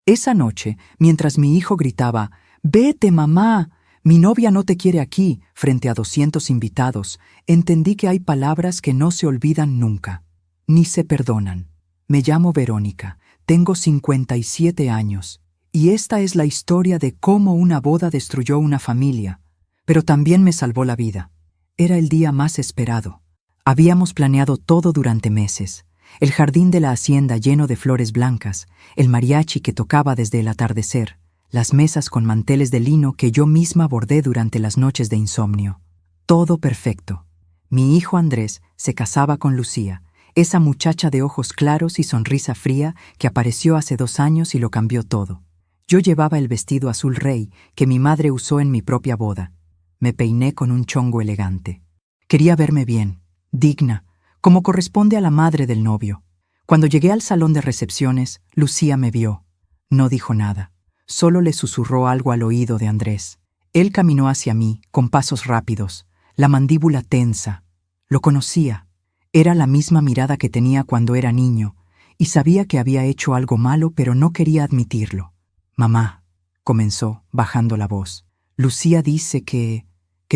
Esa noche, mientras mi hijo gritaba, «¡Vete, mamá! Mi novia no te quiere aquí», frente a 200 invitados, entendí que hay palabras que no se olvidan nunca, ni se perdonan. Me llamo Verónica, tengo 57 años, y esta es la historia de cómo una boda destruyó una familia, pero también me salvó la vida. Era el día más esperado. Habíamos planeado todo durante meses. El jardín de la hacienda lleno de flores blancas, el mariachi que tocaba desde el atardecer, las mesas con manteles de lino que yo misma bordé durante las noches de insomnio. Todo perfecto. Mi hijo Andrés se casaba con Lucía, esa muchacha de ojos claros y sonrisa fría que apareció hace 2 años y lo cambió todo. Yo llevaba el vestido azul rey que mi madre usó en mi propia boda. Me peiné con un chongo elegante. Quería verme bien, digna, como corresponde a la madre del novio. Cuando llegué al salón de recepciones, Lucía me vio. No dijo nada. Solo le susurró algo al oído de Andrés. Él caminó hacia mí, con pasos rápidos, la mandíbula tensa. Lo conocía. Era la misma mirada que tenía cuando era niño, y sabía que había hecho algo malo, pero no quería admitirlo. «Mamá», comenzó, bajando la voz, «Lucía dice que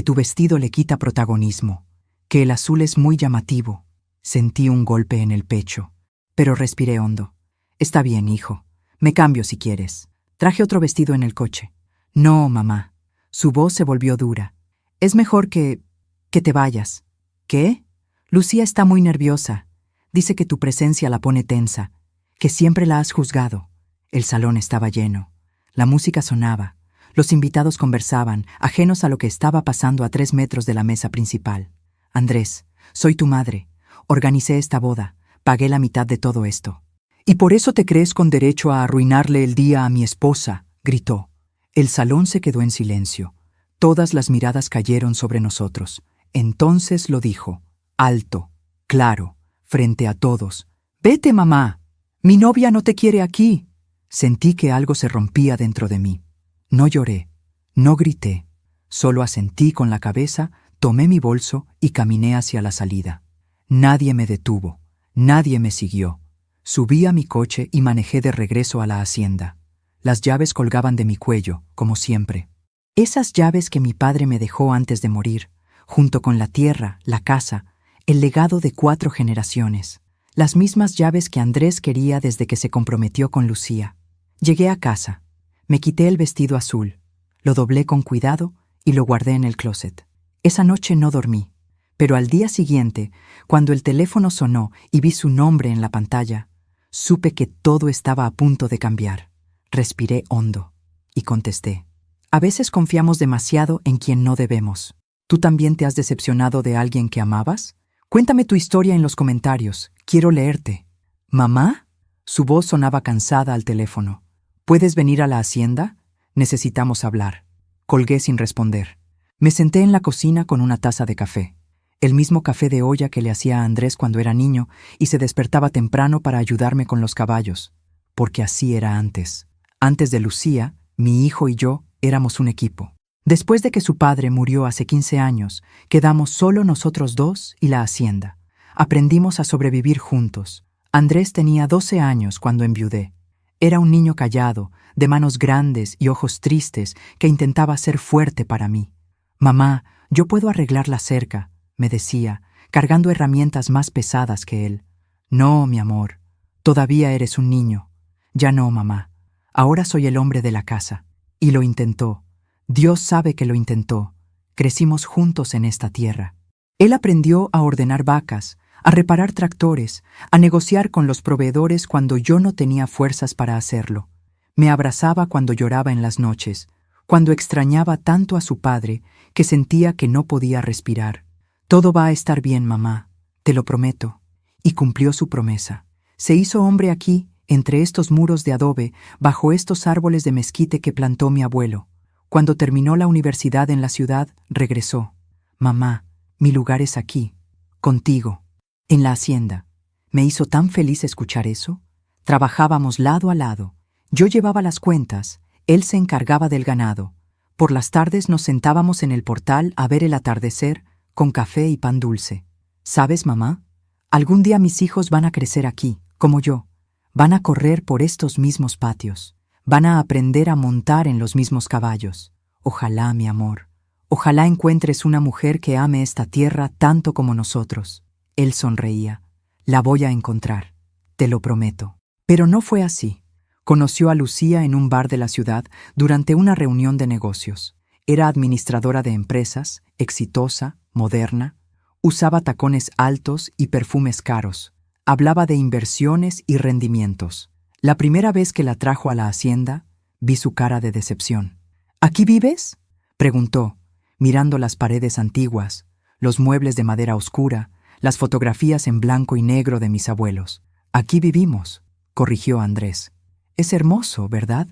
tu vestido le quita protagonismo, que el azul es muy llamativo». Sentí un golpe en el pecho, pero respiré hondo. «Está bien, hijo. Me cambio si quieres. Traje otro vestido en el coche». «No, mamá». Su voz se volvió dura. «Es mejor que te vayas». «¿Qué?» «Lucía está muy nerviosa. Dice que tu presencia la pone tensa, que siempre la has juzgado». El salón estaba lleno. La música sonaba. Los invitados conversaban, ajenos a lo que estaba pasando a 3 metros de la mesa principal. «Andrés, soy tu madre. Organicé esta boda, pagué la mitad de todo esto». «¿Y por eso te crees con derecho a arruinarle el día a mi esposa?», gritó. El salón se quedó en silencio. Todas las miradas cayeron sobre nosotros. Entonces lo dijo, alto, claro, frente a todos. «Vete, mamá. Mi novia no te quiere aquí». Sentí que algo se rompía dentro de mí. No lloré, no grité, solo asentí con la cabeza, tomé mi bolso y caminé hacia la salida. Nadie me detuvo, nadie me siguió. Subí a mi coche y manejé de regreso a la hacienda. Las llaves colgaban de mi cuello, como siempre. Esas llaves que mi padre me dejó antes de morir, junto con la tierra, la casa, el legado de 4 generaciones. Las mismas llaves que Andrés quería desde que se comprometió con Lucía. Llegué a casa. Me quité el vestido azul, lo doblé con cuidado y lo guardé en el closet. Esa noche no dormí. Pero al día siguiente, cuando el teléfono sonó y vi su nombre en la pantalla, supe que todo estaba a punto de cambiar. Respiré hondo y contesté. A veces confiamos demasiado en quien no debemos. ¿Tú también te has decepcionado de alguien que amabas? Cuéntame tu historia en los comentarios. Quiero leerte. ¿Mamá? Su voz sonaba cansada al teléfono. ¿Puedes venir a la hacienda? Necesitamos hablar. Colgué sin responder. Me senté en la cocina con una taza de café. El mismo café de olla que le hacía a Andrés cuando era niño y se despertaba temprano para ayudarme con los caballos. Porque así era antes. Antes de Lucía, mi hijo y yo éramos un equipo. Después de que su padre murió hace 15 años, quedamos solo nosotros 2 y la hacienda. Aprendimos a sobrevivir juntos. Andrés tenía 12 años cuando enviudé. Era un niño callado, de manos grandes y ojos tristes, que intentaba ser fuerte para mí. «Mamá, yo puedo arreglar la cerca», me decía, cargando herramientas más pesadas que él. «No, mi amor, todavía eres un niño». «Ya no, mamá. Ahora soy el hombre de la casa». Y lo intentó. Dios sabe que lo intentó. Crecimos juntos en esta tierra. Él aprendió a ordenar vacas, a reparar tractores, a negociar con los proveedores cuando yo no tenía fuerzas para hacerlo. Me abrazaba cuando lloraba en las noches, cuando extrañaba tanto a su padre que sentía que no podía respirar. «Todo va a estar bien, mamá, te lo prometo». Y cumplió su promesa. Se hizo hombre aquí, entre estos muros de adobe, bajo estos árboles de mezquite que plantó mi abuelo. Cuando terminó la universidad en la ciudad, regresó. «Mamá, mi lugar es aquí, contigo, en la hacienda». Me hizo tan feliz escuchar eso. Trabajábamos lado a lado. Yo llevaba las cuentas, él se encargaba del ganado. Por las tardes nos sentábamos en el portal a ver el atardecer con café y pan dulce. ¿Sabes, mamá? Algún día mis hijos van a crecer aquí, como yo. Van a correr por estos mismos patios. Van a aprender a montar en los mismos caballos. Ojalá, mi amor. Ojalá encuentres una mujer que ame esta tierra tanto como nosotros. Él sonreía. La voy a encontrar. Te lo prometo. Pero no fue así. Conoció a Lucía en un bar de la ciudad durante una reunión de negocios. Era administradora de empresas, exitosa, moderna. Usaba tacones altos y perfumes caros. Hablaba de inversiones y rendimientos. La primera vez que la trajo a la hacienda, vi su cara de decepción. ¿Aquí vives?, preguntó, mirando las paredes antiguas, los muebles de madera oscura, las fotografías en blanco y negro de mis abuelos. Aquí vivimos, corrigió Andrés. Es hermoso, ¿verdad?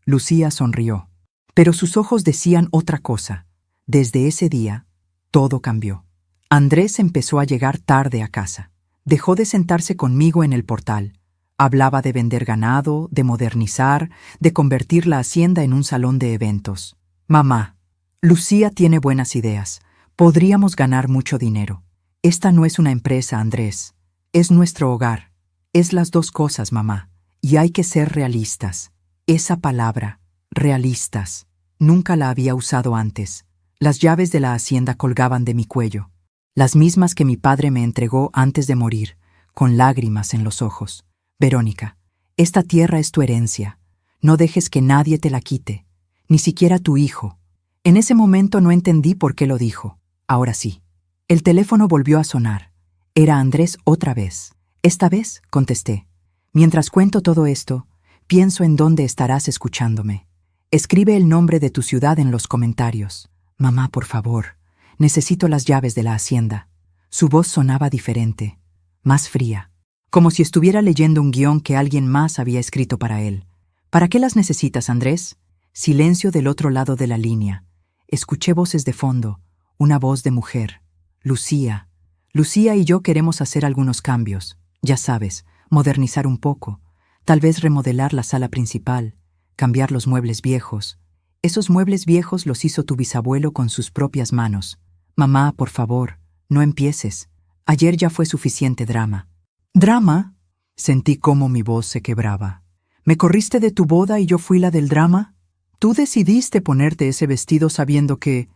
Lucía sonrió. Pero sus ojos decían otra cosa. Desde ese día, todo cambió. Andrés empezó a llegar tarde a casa. Dejó de sentarse conmigo en el portal. Hablaba de vender ganado, de modernizar, de convertir la hacienda en un salón de eventos. Mamá, Lucía tiene buenas ideas. Podríamos ganar mucho dinero. Esta no es una empresa, Andrés. Es nuestro hogar. Es las dos cosas, mamá. Y hay que ser realistas. Esa palabra, realistas, nunca la había usado antes. Las llaves de la hacienda colgaban de mi cuello. Las mismas que mi padre me entregó antes de morir, con lágrimas en los ojos. Verónica, esta tierra es tu herencia. No dejes que nadie te la quite, ni siquiera tu hijo. En ese momento no entendí por qué lo dijo. Ahora sí. El teléfono volvió a sonar. Era Andrés otra vez. Esta vez, contesté. Mientras cuento todo esto, pienso en dónde estarás escuchándome. Escribe el nombre de tu ciudad en los comentarios. Mamá, por favor. Necesito las llaves de la hacienda. Su voz sonaba diferente, más fría, como si estuviera leyendo un guión que alguien más había escrito para él. ¿Para qué las necesitas, Andrés? Silencio del otro lado de la línea. Escuché voces de fondo, una voz de mujer. Lucía. Lucía y yo queremos hacer algunos cambios. Ya sabes, modernizar un poco. Tal vez remodelar la sala principal, cambiar los muebles viejos. Esos muebles viejos los hizo tu bisabuelo con sus propias manos. Mamá, por favor, no empieces. Ayer ya fue suficiente drama. ¿Drama? Sentí cómo mi voz se quebraba. ¿Me corriste de tu boda y yo fui la del drama? Tú decidiste ponerte ese vestido sabiendo que...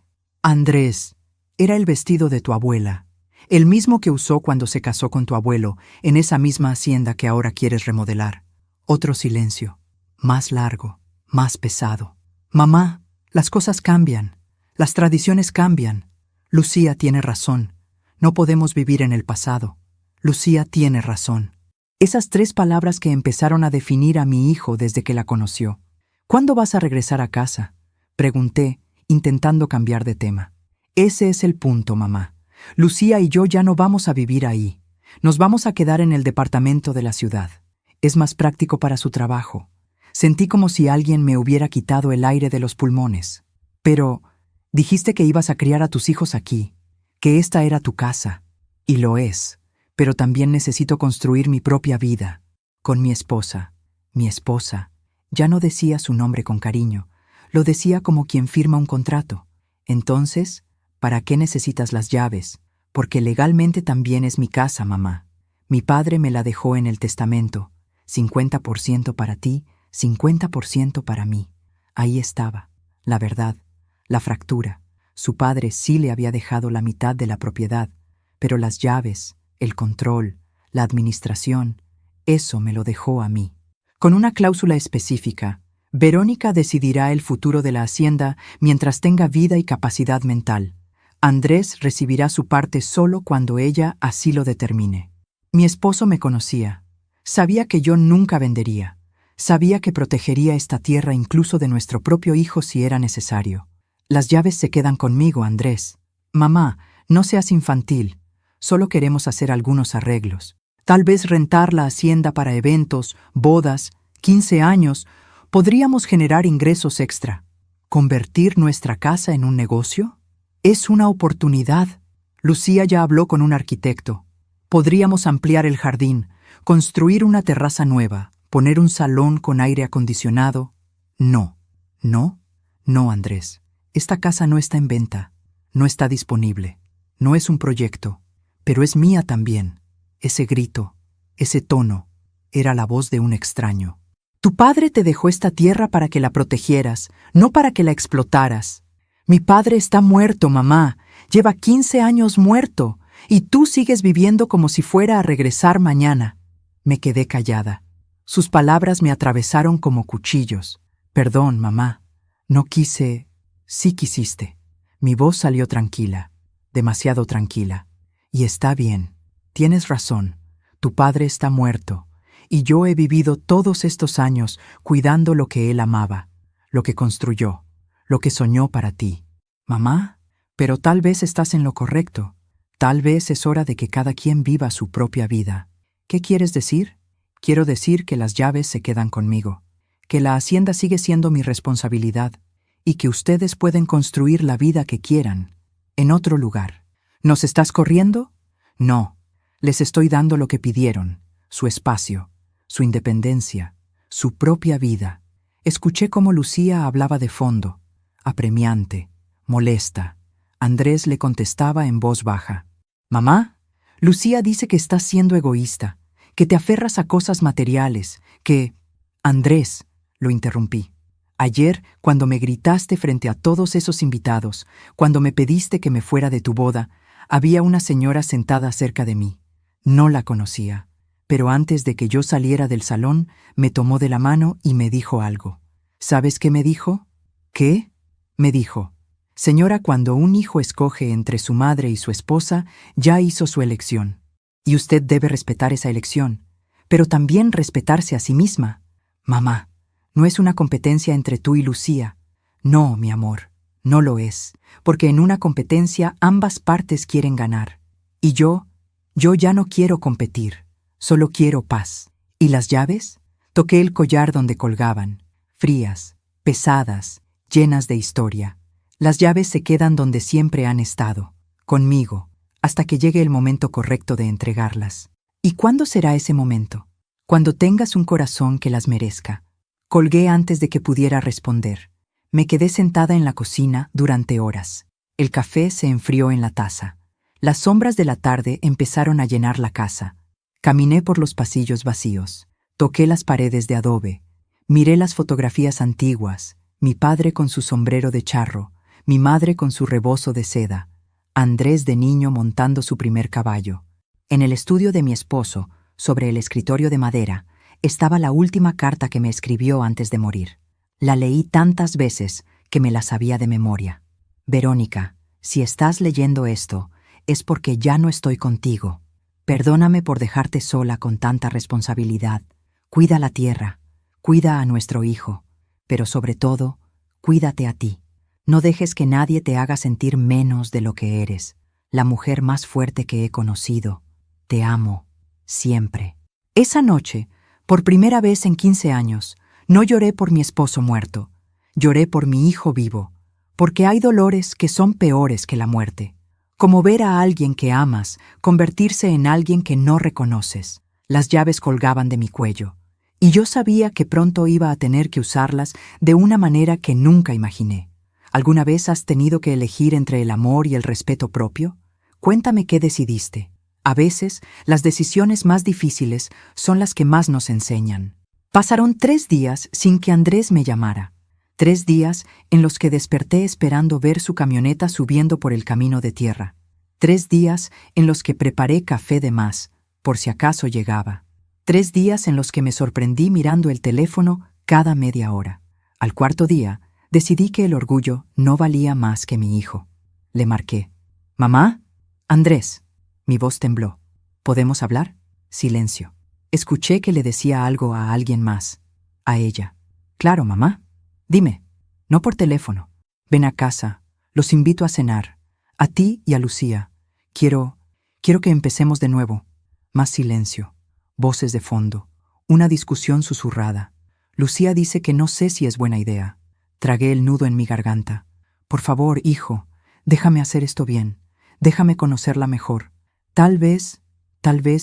Andrés, era el vestido de tu abuela. El mismo que usó cuando se casó con tu abuelo, en esa misma hacienda que ahora quieres remodelar. Otro silencio, más largo, más pesado. Mamá, las cosas cambian. Las tradiciones cambian. Lucía tiene razón. No podemos vivir en el pasado. Lucía tiene razón. Esas 3 palabras que empezaron a definir a mi hijo desde que la conoció. ¿Cuándo vas a regresar a casa?, pregunté, intentando cambiar de tema. Ese es el punto, mamá. Lucía y yo ya no vamos a vivir ahí. Nos vamos a quedar en el departamento de la ciudad. Es más práctico para su trabajo. Sentí como si alguien me hubiera quitado el aire de los pulmones. Pero dijiste que ibas a criar a tus hijos aquí, que esta era tu casa. Y lo es, pero también necesito construir mi propia vida, con mi esposa. Mi esposa. Ya no decía su nombre con cariño, lo decía como quien firma un contrato. Entonces, ¿para qué necesitas las llaves? Porque legalmente también es mi casa, mamá. Mi padre me la dejó en el testamento. 50% para ti, 50% para mí. Ahí estaba, la verdad, la fractura. Su padre sí le había dejado la mitad de la propiedad, pero las llaves, el control, la administración, eso me lo dejó a mí. Con una cláusula específica, Verónica decidirá el futuro de la hacienda mientras tenga vida y capacidad mental. Andrés recibirá su parte solo cuando ella así lo determine. Mi esposo me conocía. Sabía que yo nunca vendería. Sabía que protegería esta tierra incluso de nuestro propio hijo si era necesario. Las llaves se quedan conmigo, Andrés. Mamá, no seas infantil. Solo queremos hacer algunos arreglos. Tal vez rentar la hacienda para eventos, bodas, 15 años. Podríamos generar ingresos extra. ¿Convertir nuestra casa en un negocio? Es una oportunidad. Lucía ya habló con un arquitecto. Podríamos ampliar el jardín, construir una terraza nueva, poner un salón con aire acondicionado. No, no, no, Andrés. Esta casa no está en venta, no está disponible, no es un proyecto, pero es mía también. Ese grito, ese tono, era la voz de un extraño. Tu padre te dejó esta tierra para que la protegieras, no para que la explotaras. Mi padre está muerto, mamá. Lleva 15 años muerto, y tú sigues viviendo como si fuera a regresar mañana. Me quedé callada. Sus palabras me atravesaron como cuchillos. Perdón, mamá. No quise. Sí quisiste. Mi voz salió tranquila, demasiado tranquila. Y está bien. Tienes razón. Tu padre está muerto, y yo he vivido todos estos años cuidando lo que él amaba, lo que construyó, lo que soñó para ti. Mamá, pero tal vez estás en lo correcto. Tal vez es hora de que cada quien viva su propia vida. ¿Qué quieres decir? Quiero decir que las llaves se quedan conmigo, que la hacienda sigue siendo mi responsabilidad y que ustedes pueden construir la vida que quieran, en otro lugar. ¿Nos estás corriendo? No, les estoy dando lo que pidieron, su espacio, su independencia, su propia vida. Escuché cómo Lucía hablaba de fondo, apremiante, molesta. Andrés le contestaba en voz baja. Mamá, Lucía dice que estás siendo egoísta, que te aferras a cosas materiales, que... Andrés, lo interrumpí. Ayer, cuando me gritaste frente a todos esos invitados, cuando me pediste que me fuera de tu boda, había una señora sentada cerca de mí. No la conocía, pero antes de que yo saliera del salón, me tomó de la mano y me dijo algo. ¿Sabes qué me dijo? ¿Qué? Me dijo. Señora, cuando un hijo escoge entre su madre y su esposa, ya hizo su elección. Y usted debe respetar esa elección, pero también respetarse a sí misma. Mamá, no es una competencia entre tú y Lucía. No, mi amor, no lo es, porque en una competencia ambas partes quieren ganar. Y yo ya no quiero competir, solo quiero paz. ¿Y las llaves? Toqué el collar donde colgaban, frías, pesadas, llenas de historia. Las llaves se quedan donde siempre han estado, conmigo, hasta que llegue el momento correcto de entregarlas. ¿Y cuándo será ese momento? Cuando tengas un corazón que las merezca. Colgué antes de que pudiera responder. Me quedé sentada en la cocina durante horas. El café se enfrió en la taza. Las sombras de la tarde empezaron a llenar la casa. Caminé por los pasillos vacíos. Toqué las paredes de adobe. Miré las fotografías antiguas. Mi padre con su sombrero de charro. Mi madre con su rebozo de seda. Andrés de niño montando su primer caballo. En el estudio de mi esposo, sobre el escritorio de madera, estaba la última carta que me escribió antes de morir. La leí tantas veces que me la sabía de memoria. Verónica, si estás leyendo esto, es porque ya no estoy contigo. Perdóname por dejarte sola con tanta responsabilidad. Cuida la tierra, cuida a nuestro hijo, pero sobre todo, cuídate a ti. No dejes que nadie te haga sentir menos de lo que eres, la mujer más fuerte que he conocido. Te amo, siempre. Esa noche, por primera vez en 15 años, no lloré por mi esposo muerto. Lloré por mi hijo vivo, porque hay dolores que son peores que la muerte, como ver a alguien que amas convertirse en alguien que no reconoces. Las llaves colgaban de mi cuello, y yo sabía que pronto iba a tener que usarlas de una manera que nunca imaginé. ¿Alguna vez has tenido que elegir entre el amor y el respeto propio? Cuéntame qué decidiste. A veces, las decisiones más difíciles son las que más nos enseñan. Pasaron 3 días sin que Andrés me llamara. 3 días en los que desperté esperando ver su camioneta subiendo por el camino de tierra. 3 días en los que preparé café de más, por si acaso llegaba. 3 días en los que me sorprendí mirando el teléfono cada media hora. Al 4.º día, decidí que el orgullo no valía más que mi hijo. Le marqué. ¿Mamá? Andrés. Mi voz tembló. ¿Podemos hablar? Silencio. Escuché que le decía algo a alguien más. A ella. Claro, mamá. Dime. No por teléfono. Ven a casa. Los invito a cenar. A ti y a Lucía. Quiero que empecemos de nuevo. Más silencio. Voces de fondo. Una discusión susurrada. Lucía dice que no sé si es buena idea. Tragué el nudo en mi garganta. Por favor, hijo, déjame hacer esto bien. Déjame conocerla mejor. Tal vez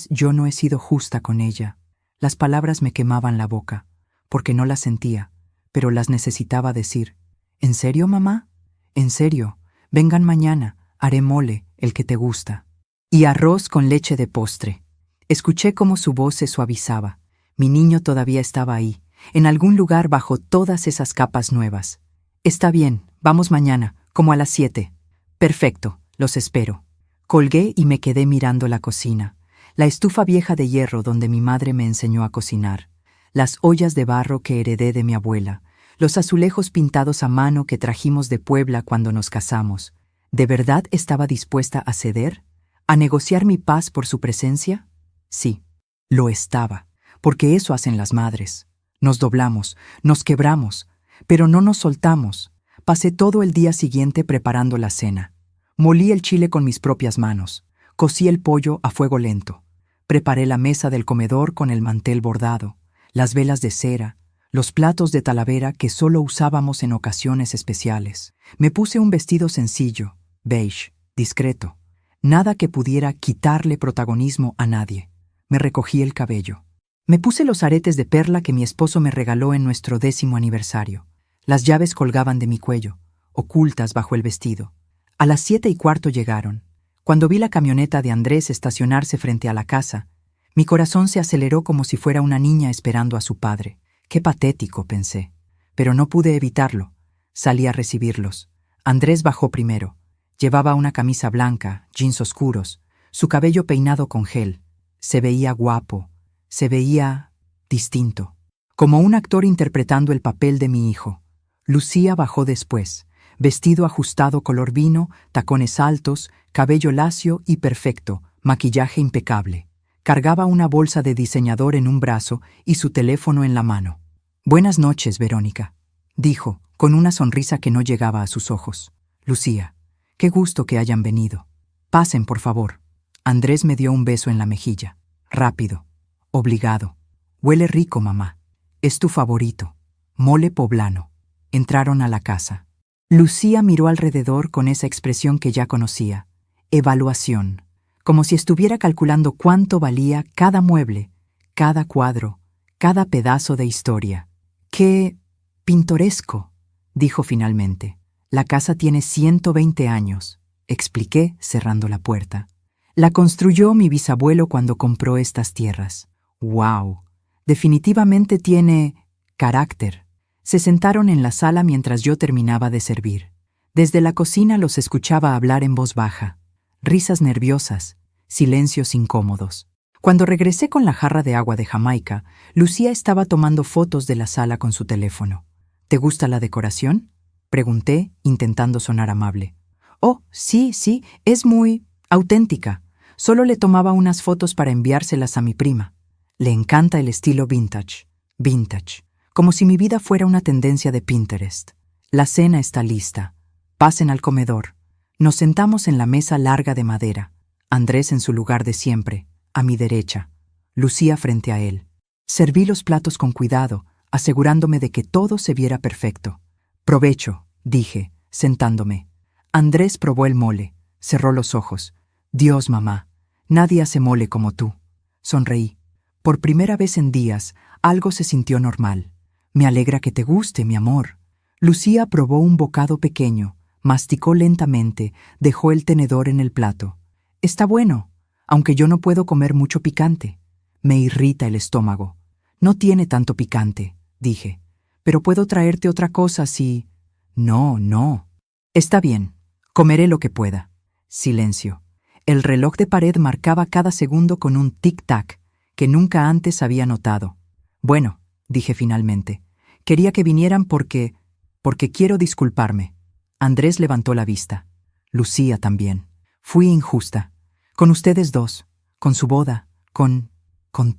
yo no he sido justa con ella. Las palabras me quemaban la boca, porque no las sentía, pero las necesitaba decir. ¿En serio, mamá? En serio. Vengan mañana, haré mole, el que te gusta. Y arroz con leche de postre. Escuché cómo su voz se suavizaba. Mi niño todavía estaba ahí. en algún lugar bajo todas esas capas nuevas. Está bien, vamos mañana, como a las 7. Perfecto, los espero. Colgué y me quedé mirando la cocina, la estufa vieja de hierro donde mi madre me enseñó a cocinar, las ollas de barro que heredé de mi abuela, los azulejos pintados a mano que trajimos de Puebla cuando nos casamos. ¿De verdad estaba dispuesta a ceder? ¿A negociar mi paz por su presencia? Sí, lo estaba, porque eso hacen las madres. Nos doblamos, nos quebramos, pero no nos soltamos. Pasé todo el día siguiente preparando la cena. Molí el chile con mis propias manos, cocí el pollo a fuego lento, preparé la mesa del comedor con el mantel bordado, las velas de cera, los platos de talavera que solo usábamos en ocasiones especiales. Me puse un vestido sencillo, beige, discreto, nada que pudiera quitarle protagonismo a nadie. Me recogí el cabello. Me puse los aretes de perla que mi esposo me regaló en nuestro 10º aniversario. Las llaves colgaban de mi cuello, ocultas bajo el vestido. A las 7:15 llegaron. Cuando vi la camioneta de Andrés estacionarse frente a la casa, mi corazón se aceleró como si fuera una niña esperando a su padre. Qué patético, pensé. Pero no pude evitarlo. Salí a recibirlos. Andrés bajó primero. Llevaba una camisa blanca, jeans oscuros, su cabello peinado con gel. Se veía guapo, se veía distinto, como un actor interpretando el papel de mi hijo. Lucía bajó después, vestido ajustado color vino, tacones altos, cabello lacio y perfecto, maquillaje impecable. Cargaba una bolsa de diseñador en un brazo y su teléfono en la mano. «Buenas noches, Verónica», dijo, con una sonrisa que no llegaba a sus ojos. «Lucía, qué gusto que hayan venido. Pasen, por favor». Andrés me dio un beso en la mejilla. Rápido, obligado. «Huele rico, mamá. Es tu favorito. Mole poblano». Entraron a la casa. Lucía miró alrededor con esa expresión que ya conocía. Evaluación. Como si estuviera calculando cuánto valía cada mueble, cada cuadro, cada pedazo de historia. «¡Qué pintoresco!», dijo finalmente. «La casa tiene 120 años», expliqué, cerrando la puerta. «La construyó mi bisabuelo cuando compró estas tierras». «¡Wow! Definitivamente tiene carácter». Se sentaron en la sala mientras yo terminaba de servir. Desde la cocina los escuchaba hablar en voz baja. Risas nerviosas, silencios incómodos. Cuando regresé con la jarra de agua de Jamaica, Lucía estaba tomando fotos de la sala con su teléfono. «¿Te gusta la decoración?», pregunté, intentando sonar amable. «Oh, sí, es muy auténtica. Solo le tomaba unas fotos para enviárselas a mi prima. Le encanta el estilo vintage. Como si mi vida fuera una tendencia de Pinterest. La cena está lista. Pasen al comedor». Nos sentamos en la mesa larga de madera. Andrés en su lugar de siempre, a mi derecha. Lucía frente a él. Serví los platos con cuidado, asegurándome de que todo se viera perfecto. «Provecho», dije, sentándome. Andrés probó el mole, cerró los ojos. «Dios, mamá, nadie hace mole como tú». Sonreí. Por primera vez en días, algo se sintió normal. «Me alegra que te guste, mi amor». Lucía probó un bocado pequeño, masticó lentamente, dejó el tenedor en el plato. «Está bueno, aunque yo no puedo comer mucho picante. Me irrita el estómago». «No tiene tanto picante», dije. «Pero puedo traerte otra cosa si...». «No». «Está bien, comeré lo que pueda». Silencio. El reloj de pared marcaba cada segundo con un tic-tac que nunca antes había notado. «Bueno», dije finalmente, «quería que vinieran porque quiero disculparme». Andrés levantó la vista. Lucía también. «Fui injusta. Con ustedes dos, con su boda, con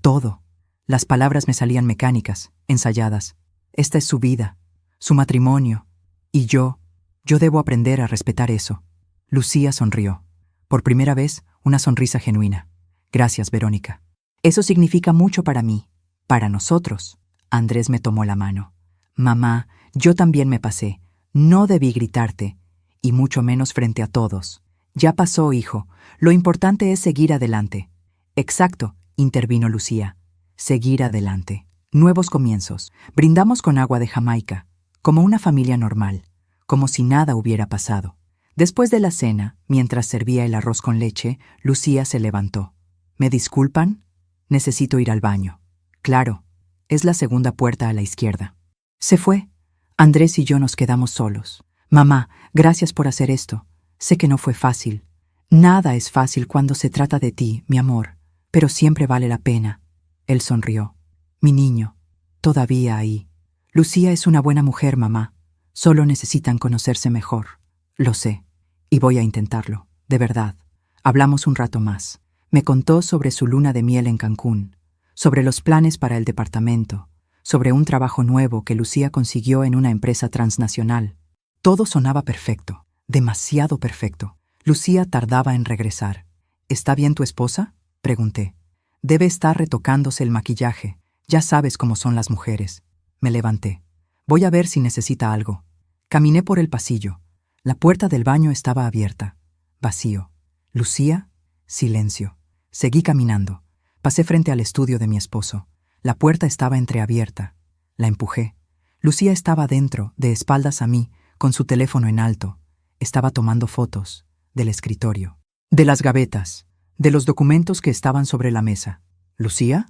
todo». Las palabras me salían mecánicas, ensayadas. Esta es su vida, su matrimonio, y yo debo aprender a respetar eso. Lucía sonrió. Por primera vez, una sonrisa genuina. «Gracias, Verónica. Eso significa mucho para mí, para nosotros». Andrés me tomó la mano. «Mamá, yo también me pasé. No debí gritarte, y mucho menos frente a todos. Ya pasó, hijo. Lo importante es seguir adelante». «Exacto», intervino Lucía. «Seguir adelante. Nuevos comienzos. Brindamos con agua de Jamaica, como una familia normal, como si nada hubiera pasado». Después de la cena, mientras servía el arroz con leche, Lucía se levantó. «¿Me disculpan? Necesito ir al baño». «Claro». Es la segunda puerta a la izquierda. Se fue. Andrés y yo nos quedamos solos. Mamá, gracias por hacer esto. Sé que no fue fácil. Nada es fácil cuando se trata de ti, mi amor, pero siempre vale la pena. Él sonrió. Mi niño, todavía ahí. Lucía es una buena mujer, mamá. Solo necesitan conocerse mejor. Lo sé, y voy a intentarlo, de verdad. Hablamos un rato más. Me contó sobre su luna de miel en Cancún, sobre los planes para el departamento, sobre un trabajo nuevo que Lucía consiguió en una empresa transnacional. Todo sonaba perfecto, demasiado perfecto. Lucía tardaba en regresar. ¿Está bien tu esposa?, pregunté. Debe estar retocándose el maquillaje. Ya sabes cómo son las mujeres. Me levanté. Voy a ver si necesita algo. Caminé por el pasillo. La puerta del baño estaba abierta. Vacío. Lucía, silencio. Seguí caminando. Pasé frente al estudio de mi esposo. La puerta estaba entreabierta. La empujé. Lucía estaba dentro, de espaldas a mí, con su teléfono en alto. Estaba tomando fotos. Del escritorio. De las gavetas. De los documentos que estaban sobre la mesa. ¿Lucía?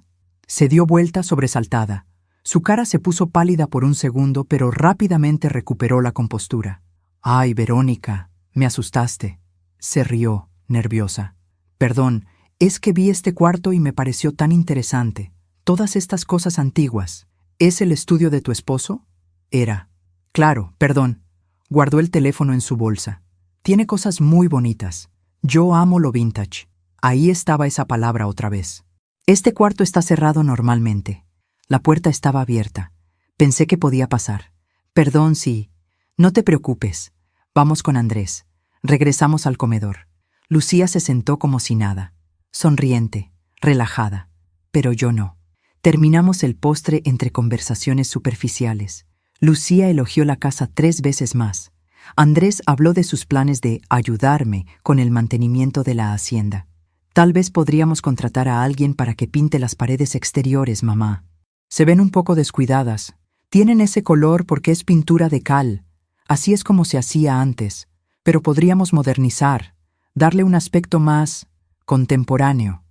Se dio vuelta sobresaltada. Su cara se puso pálida por un segundo, pero rápidamente recuperó la compostura. «Ay, Verónica, me asustaste». Se rió, nerviosa. «Perdón, es que vi este cuarto y me pareció tan interesante. Todas estas cosas antiguas. ¿Es el estudio de tu esposo?» Era. «Claro, perdón». Guardó el teléfono en su bolsa. «Tiene cosas muy bonitas. Yo amo lo vintage». Ahí estaba esa palabra otra vez. «Este cuarto está cerrado normalmente». La puerta estaba abierta. Pensé que podía pasar. «Perdón, sí. No te preocupes. Vamos con Andrés». Regresamos al comedor. Lucía se sentó como si nada, sonriente, relajada. Pero yo no. Terminamos el postre entre conversaciones superficiales. Lucía elogió la casa 3 veces más. Andrés habló de sus planes de ayudarme con el mantenimiento de la hacienda. «Tal vez podríamos contratar a alguien para que pinte las paredes exteriores, mamá. Se ven un poco descuidadas. Tienen ese color porque es pintura de cal. Así es como se hacía antes. Pero podríamos modernizar, darle un aspecto más contemporáneo,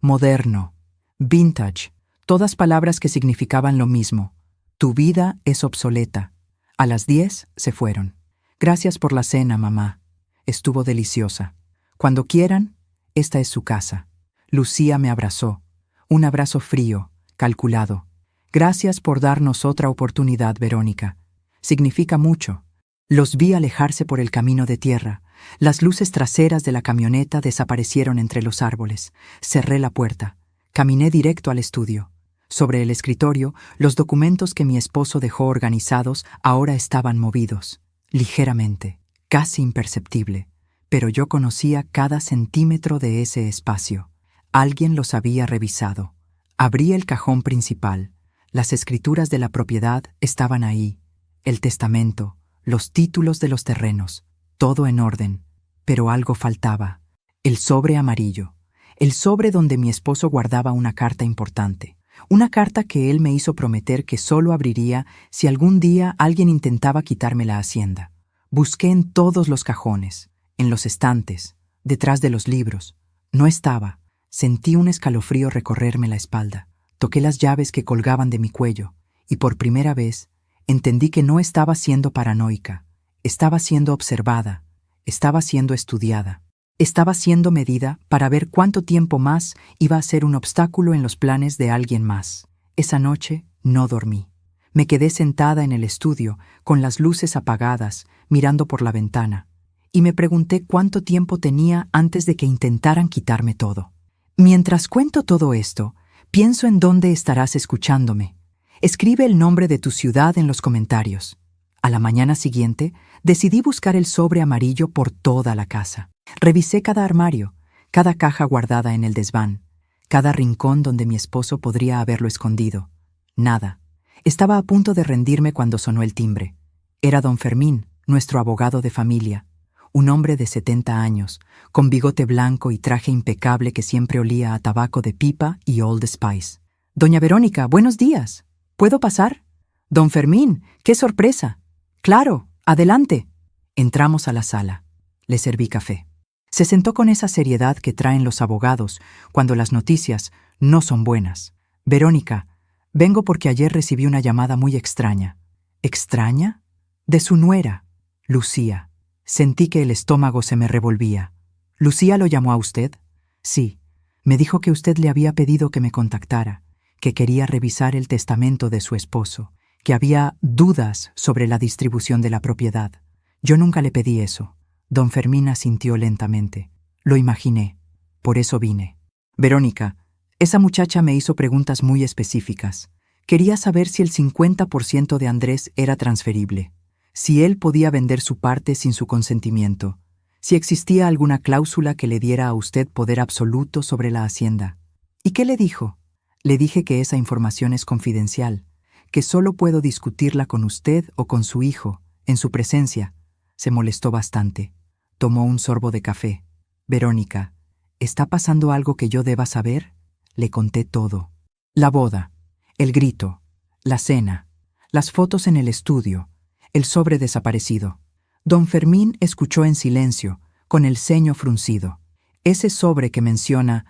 moderno, vintage, todas palabras que significaban lo mismo. Tu vida es obsoleta». A las 10 se fueron. «Gracias por la cena, mamá. Estuvo deliciosa. Cuando quieran, esta es su casa». Lucía me abrazó. Un abrazo frío, calculado. «Gracias por darnos otra oportunidad, Verónica. Significa mucho». Los vi alejarse por el camino de tierra. Las luces traseras de la camioneta desaparecieron entre los árboles. Cerré la puerta. Caminé directo al estudio. Sobre el escritorio, los documentos que mi esposo dejó organizados ahora estaban movidos. Ligeramente, casi imperceptible. Pero yo conocía cada centímetro de ese espacio. Alguien los había revisado. Abrí el cajón principal. Las escrituras de la propiedad estaban ahí. El testamento, los títulos de los terrenos, todo en orden. Pero algo faltaba. El sobre amarillo. El sobre donde mi esposo guardaba una carta importante. Una carta que él me hizo prometer que solo abriría si algún día alguien intentaba quitarme la hacienda. Busqué en todos los cajones, en los estantes, detrás de los libros. No estaba. Sentí un escalofrío recorrerme la espalda. Toqué las llaves que colgaban de mi cuello y por primera vez entendí que no estaba siendo paranoica. Estaba siendo observada. Estaba siendo estudiada. Estaba siendo medida para ver cuánto tiempo más iba a ser un obstáculo en los planes de alguien más. Esa noche no dormí. Me quedé sentada en el estudio, con las luces apagadas, mirando por la ventana, y me pregunté cuánto tiempo tenía antes de que intentaran quitarme todo. Mientras cuento todo esto, pienso en dónde estarás escuchándome. Escribe el nombre de tu ciudad en los comentarios. A la mañana siguiente, decidí buscar el sobre amarillo por toda la casa. Revisé cada armario, cada caja guardada en el desván, cada rincón donde mi esposo podría haberlo escondido. Nada. Estaba a punto de rendirme cuando sonó el timbre. Era don Fermín, nuestro abogado de familia, un hombre de 70 años, con bigote blanco y traje impecable que siempre olía a tabaco de pipa y Old Spice. «Doña Verónica, buenos días. ¿Puedo pasar?» «Don Fermín, qué sorpresa». «Claro, adelante». Entramos a la sala. Le serví café. Se sentó con esa seriedad que traen los abogados cuando las noticias no son buenas. Verónica, vengo porque ayer recibí una llamada muy extraña. ¿Extraña? De su nuera, Lucía. Sentí que el estómago se me revolvía. ¿Lucía lo llamó a usted? Sí. Me dijo que usted le había pedido que me contactara, que quería revisar el testamento de su esposo, que había dudas sobre la distribución de la propiedad. Yo nunca le pedí eso. Don Fermín asintió lentamente. Lo imaginé. Por eso vine. Verónica, esa muchacha me hizo preguntas muy específicas. Quería saber si el 50% de Andrés era transferible, si él podía vender su parte sin su consentimiento, si existía alguna cláusula que le diera a usted poder absoluto sobre la hacienda. ¿Y qué le dijo? Le dije que esa información es confidencial, que solo puedo discutirla con usted o con su hijo, en su presencia. Se molestó bastante. Tomó un sorbo de café. Verónica, ¿está pasando algo que yo deba saber? Le conté todo. La boda, el grito, la cena, las fotos en el estudio, el sobre desaparecido. Don Fermín escuchó en silencio, con el ceño fruncido. ¿Ese sobre que menciona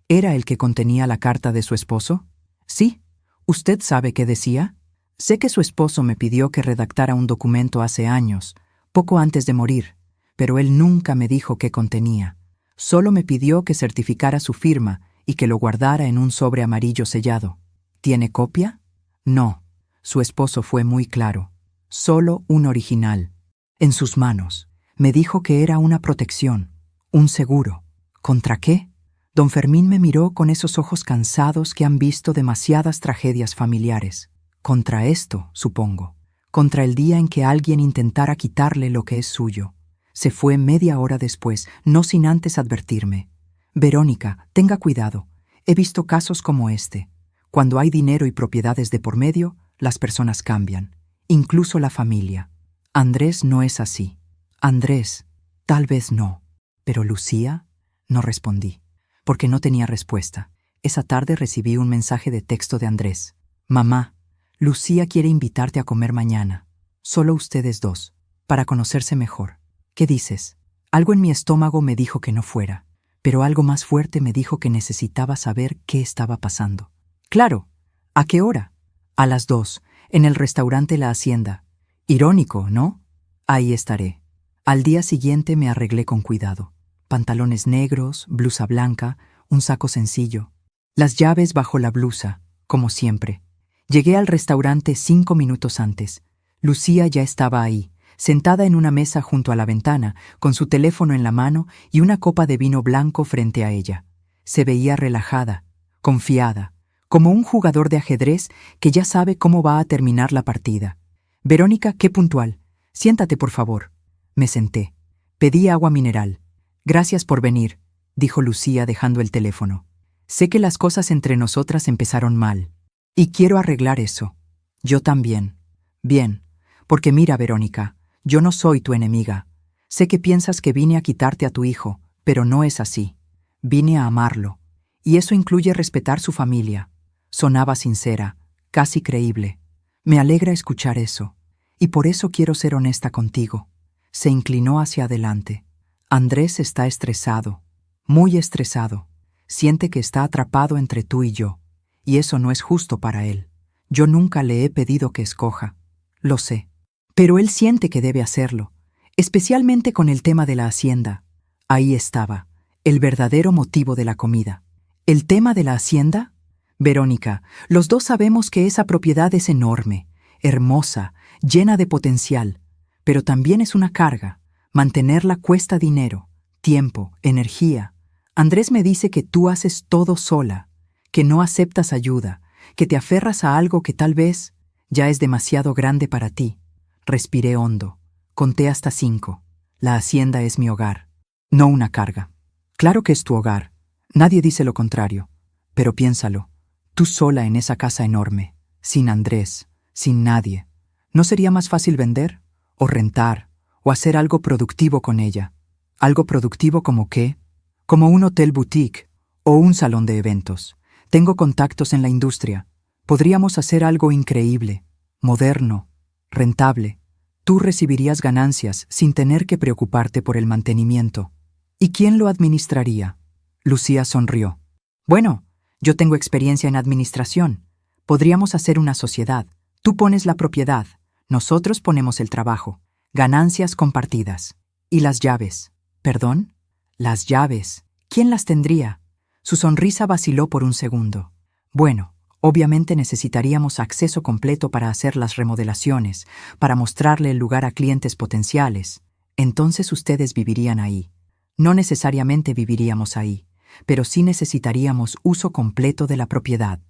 era el que contenía la carta de su esposo? Sí. ¿Usted sabe qué decía? Sé que su esposo me pidió que redactara un documento hace años, poco antes de morir, pero él nunca me dijo qué contenía. Solo me pidió que certificara su firma y que lo guardara en un sobre amarillo sellado. ¿Tiene copia? No. Su esposo fue muy claro. Solo un original. En sus manos. Me dijo que era una protección, un seguro. ¿Contra qué? Don Fermín me miró con esos ojos cansados que han visto demasiadas tragedias familiares. Contra esto, supongo. Contra el día en que alguien intentara quitarle lo que es suyo. Se fue media hora después, no sin antes advertirme. Verónica, tenga cuidado. He visto casos como este. Cuando hay dinero y propiedades de por medio, las personas cambian. Incluso la familia. Andrés no es así. Andrés, tal vez no. Pero Lucía, no respondí. Porque no tenía respuesta. Esa tarde recibí un mensaje de texto de Andrés. Mamá, Lucía quiere invitarte a comer mañana. Solo ustedes dos, para conocerse mejor. ¿Qué dices? Algo en mi estómago me dijo que no fuera, pero algo más fuerte me dijo que necesitaba saber qué estaba pasando. Claro. ¿A qué hora? A las 2, en el restaurante La Hacienda. Irónico, ¿no? Ahí estaré. Al día siguiente me arreglé con cuidado. Pantalones negros, blusa blanca, un saco sencillo. Las llaves bajo la blusa, como siempre. Llegué al restaurante 5 minutos antes. Lucía ya estaba ahí, sentada en una mesa junto a la ventana, con su teléfono en la mano y una copa de vino blanco frente a ella. Se veía relajada, confiada, como un jugador de ajedrez que ya sabe cómo va a terminar la partida. Verónica, qué puntual. Siéntate, por favor. Me senté. Pedí agua mineral. Gracias por venir, dijo Lucía dejando el teléfono. Sé que las cosas entre nosotras empezaron mal. Y quiero arreglar eso. Yo también. Bien, porque mira, Verónica, yo no soy tu enemiga. Sé que piensas que vine a quitarte a tu hijo, pero no es así. Vine a amarlo. Y eso incluye respetar su familia. Sonaba sincera, casi creíble. Me alegra escuchar eso. Y por eso quiero ser honesta contigo. Se inclinó hacia adelante. Andrés está estresado, muy estresado. Siente que está atrapado entre tú y yo. Y eso no es justo para él. Yo nunca le he pedido que escoja. Lo sé. Pero él siente que debe hacerlo, especialmente con el tema de la hacienda. Ahí estaba, el verdadero motivo de la comida. ¿El tema de la hacienda? Verónica, los dos sabemos que esa propiedad es enorme, hermosa, llena de potencial, pero también es una carga. Mantenerla cuesta dinero, tiempo, energía. Andrés me dice que tú haces todo sola, que no aceptas ayuda, que te aferras a algo que tal vez ya es demasiado grande para ti. Respiré hondo. Conté hasta 5. La hacienda es mi hogar, no una carga. Claro que es tu hogar. Nadie dice lo contrario. Pero piénsalo. Tú sola en esa casa enorme, sin Andrés, sin nadie. ¿No sería más fácil vender? ¿O rentar? ¿O hacer algo productivo con ella? ¿Algo productivo como qué? Como un hotel boutique o un salón de eventos. Tengo contactos en la industria. Podríamos hacer algo increíble, moderno, rentable. Tú recibirías ganancias sin tener que preocuparte por el mantenimiento. ¿Y quién lo administraría? Lucía sonrió. Bueno, Yo tengo experiencia en administración. Podríamos hacer una sociedad. Tú pones la propiedad, nosotros ponemos el trabajo. Ganancias compartidas. ¿Y las llaves? ¿Perdón? Las llaves. ¿Quién las tendría? Su sonrisa vaciló por un segundo. Bueno, obviamente necesitaríamos acceso completo para hacer las remodelaciones, para mostrarle el lugar a clientes potenciales. Entonces ustedes vivirían ahí. No necesariamente viviríamos ahí, pero sí necesitaríamos uso completo de la propiedad.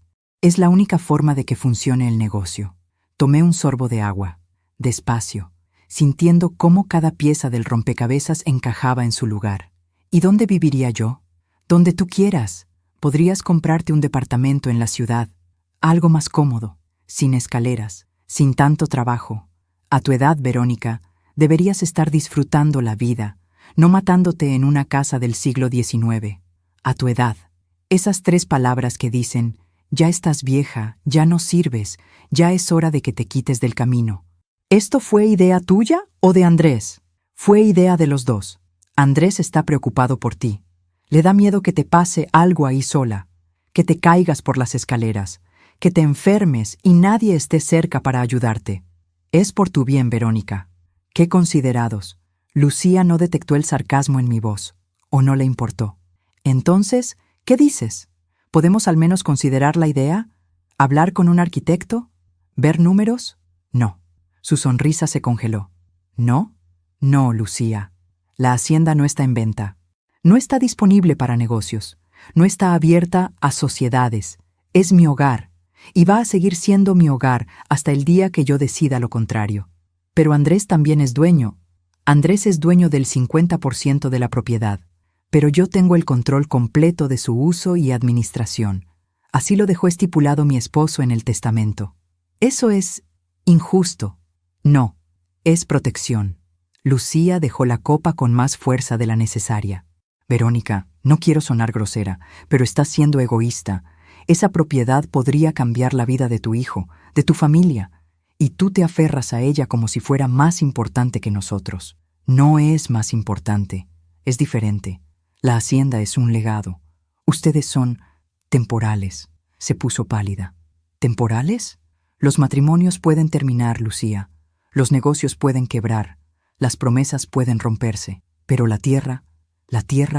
Es la única forma de que funcione el negocio. Tomé un sorbo de agua, despacio, sintiendo cómo cada pieza del rompecabezas encajaba en su lugar. ¿Y dónde viviría yo? Donde tú quieras. Podrías comprarte un departamento en la ciudad, algo más cómodo, sin escaleras, sin tanto trabajo. A tu edad, Verónica, deberías estar disfrutando la vida, no matándote en una casa del siglo XIX. A tu edad. Esas 3 palabras que dicen, ya estás vieja, ya no sirves, ya es hora de que te quites del camino. ¿Esto fue idea tuya o de Andrés? Fue idea de los dos. Andrés está preocupado por ti. Le da miedo que te pase algo ahí sola, que te caigas por las escaleras, que te enfermes y nadie esté cerca para ayudarte. Es por tu bien, Verónica. Qué considerados. Lucía no detectó el sarcasmo en mi voz, o no le importó. Entonces, ¿qué dices? ¿Podemos al menos considerar la idea? ¿Hablar con un arquitecto? ¿Ver números? No. Su sonrisa se congeló. ¿No? No, Lucía. La hacienda no está en venta. No está disponible para negocios. No está abierta a sociedades. Es mi hogar. Y va a seguir siendo mi hogar hasta el día que yo decida lo contrario. Pero Andrés también es dueño. Andrés es dueño del 50% de la propiedad. Pero yo tengo el control completo de su uso y administración. Así lo dejó estipulado mi esposo en el testamento. Eso es injusto. No, es protección. Lucía dejó la copa con más fuerza de la necesaria. Verónica, no quiero sonar grosera, pero estás siendo egoísta. Esa propiedad podría cambiar la vida de tu hijo, de tu familia, y tú te aferras a ella como si fuera más importante que nosotros. No es más importante, es diferente. La hacienda es un legado. Ustedes son temporales. Se puso pálida. ¿Temporales? Los matrimonios pueden terminar, Lucía. Los negocios pueden quebrar. Las promesas pueden romperse. Pero la tierra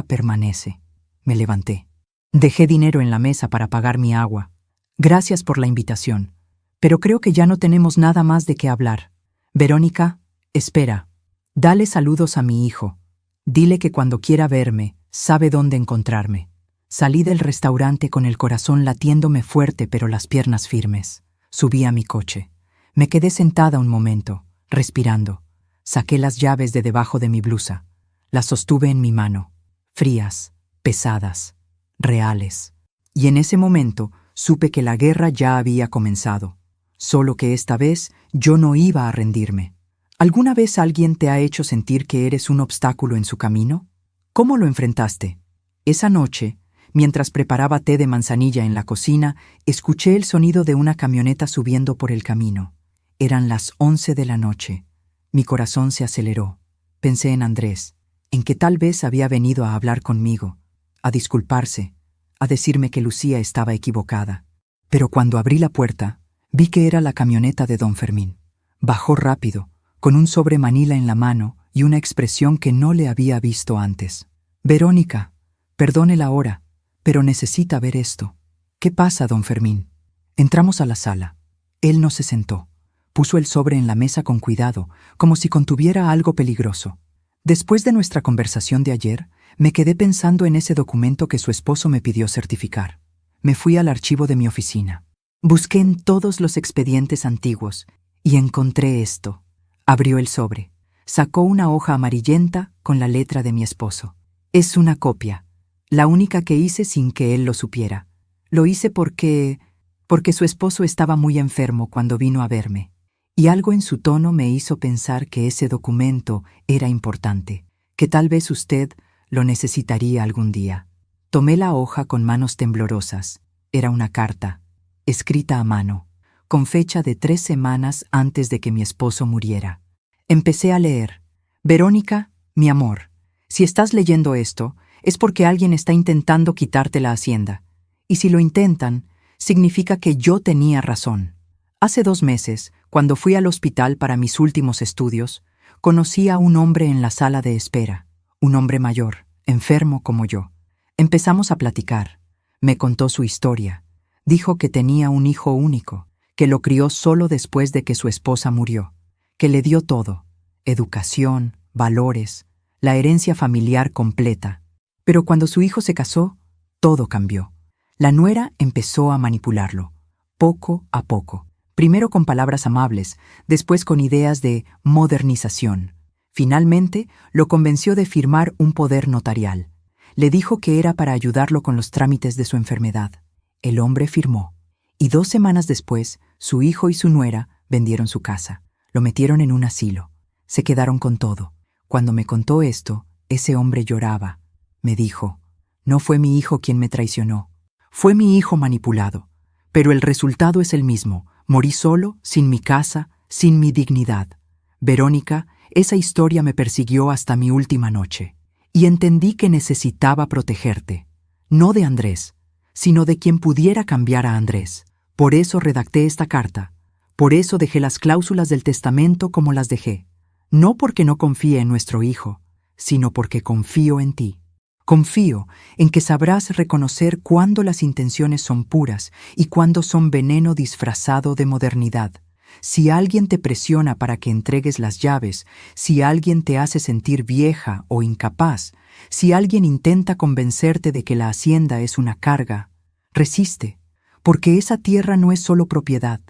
permanece. Me levanté. Dejé dinero en la mesa para pagar mi agua. Gracias por la invitación. Pero creo que ya no tenemos nada más de qué hablar. Verónica, espera. Dale saludos a mi hijo. Dile que cuando quiera verme, sabe dónde encontrarme. Salí del restaurante con el corazón latiéndome fuerte pero las piernas firmes. Subí a mi coche. Me quedé sentada un momento, respirando. Saqué las llaves de debajo de mi blusa. Las sostuve en mi mano. Frías, pesadas, reales. Y en ese momento supe que la guerra ya había comenzado. Solo que esta vez yo no iba a rendirme. ¿Alguna vez alguien te ha hecho sentir que eres un obstáculo en su camino? ¿Cómo lo enfrentaste? Esa noche, mientras preparaba té de manzanilla en la cocina, escuché el sonido de una camioneta subiendo por el camino. Eran las 11 de la noche. Mi corazón se aceleró. Pensé en Andrés, en que tal vez había venido a hablar conmigo, a disculparse, a decirme que Lucía estaba equivocada. Pero cuando abrí la puerta, vi que era la camioneta de don Fermín. Bajó rápido, con un sobre manila en la mano y una expresión que no le había visto antes. Verónica, perdone la hora, pero necesita ver esto. ¿Qué pasa, don Fermín? Entramos a la sala. Él no se sentó. Puso el sobre en la mesa con cuidado, como si contuviera algo peligroso. Después de nuestra conversación de ayer, me quedé pensando en ese documento que su esposo me pidió certificar. Me fui al archivo de mi oficina. Busqué en todos los expedientes antiguos y encontré esto. Abrió el sobre. Sacó una hoja amarillenta con la letra de mi esposo. Es una copia, la única que hice sin que él lo supiera. Lo hice porque su esposo estaba muy enfermo cuando vino a verme, y algo en su tono me hizo pensar que ese documento era importante, que tal vez usted lo necesitaría algún día. Tomé la hoja con manos temblorosas. Era una carta, escrita a mano, con fecha de 3 semanas antes de que mi esposo muriera. Empecé a leer. Verónica, mi amor, si estás leyendo esto, es porque alguien está intentando quitarte la hacienda. Y si lo intentan, significa que yo tenía razón. Hace 2 meses, cuando fui al hospital para mis últimos estudios, conocí a un hombre en la sala de espera, un hombre mayor, enfermo como yo. Empezamos a platicar. Me contó su historia. Dijo que tenía un hijo único, que lo crió solo después de que su esposa murió, que le dio todo: educación, valores, la herencia familiar completa. Pero cuando su hijo se casó, todo cambió. La nuera empezó a manipularlo, poco a poco. Primero con palabras amables, después con ideas de modernización. Finalmente, lo convenció de firmar un poder notarial. Le dijo que era para ayudarlo con los trámites de su enfermedad. El hombre firmó, y 2 semanas después, su hijo y su nuera vendieron su casa. Lo metieron en un asilo. Se quedaron con todo. Cuando me contó esto, ese hombre lloraba. Me dijo: no fue mi hijo quien me traicionó. Fue mi hijo manipulado. Pero el resultado es el mismo. Morí solo, sin mi casa, sin mi dignidad. Verónica, esa historia me persiguió hasta mi última noche. Y entendí que necesitaba protegerte. No de Andrés, sino de quien pudiera cambiar a Andrés. Por eso redacté esta carta. Por eso dejé las cláusulas del testamento como las dejé. No porque no confíe en nuestro hijo, sino porque confío en ti. Confío en que sabrás reconocer cuándo las intenciones son puras y cuándo son veneno disfrazado de modernidad. Si alguien te presiona para que entregues las llaves, si alguien te hace sentir vieja o incapaz, si alguien intenta convencerte de que la hacienda es una carga, resiste, porque esa tierra no es solo propiedad,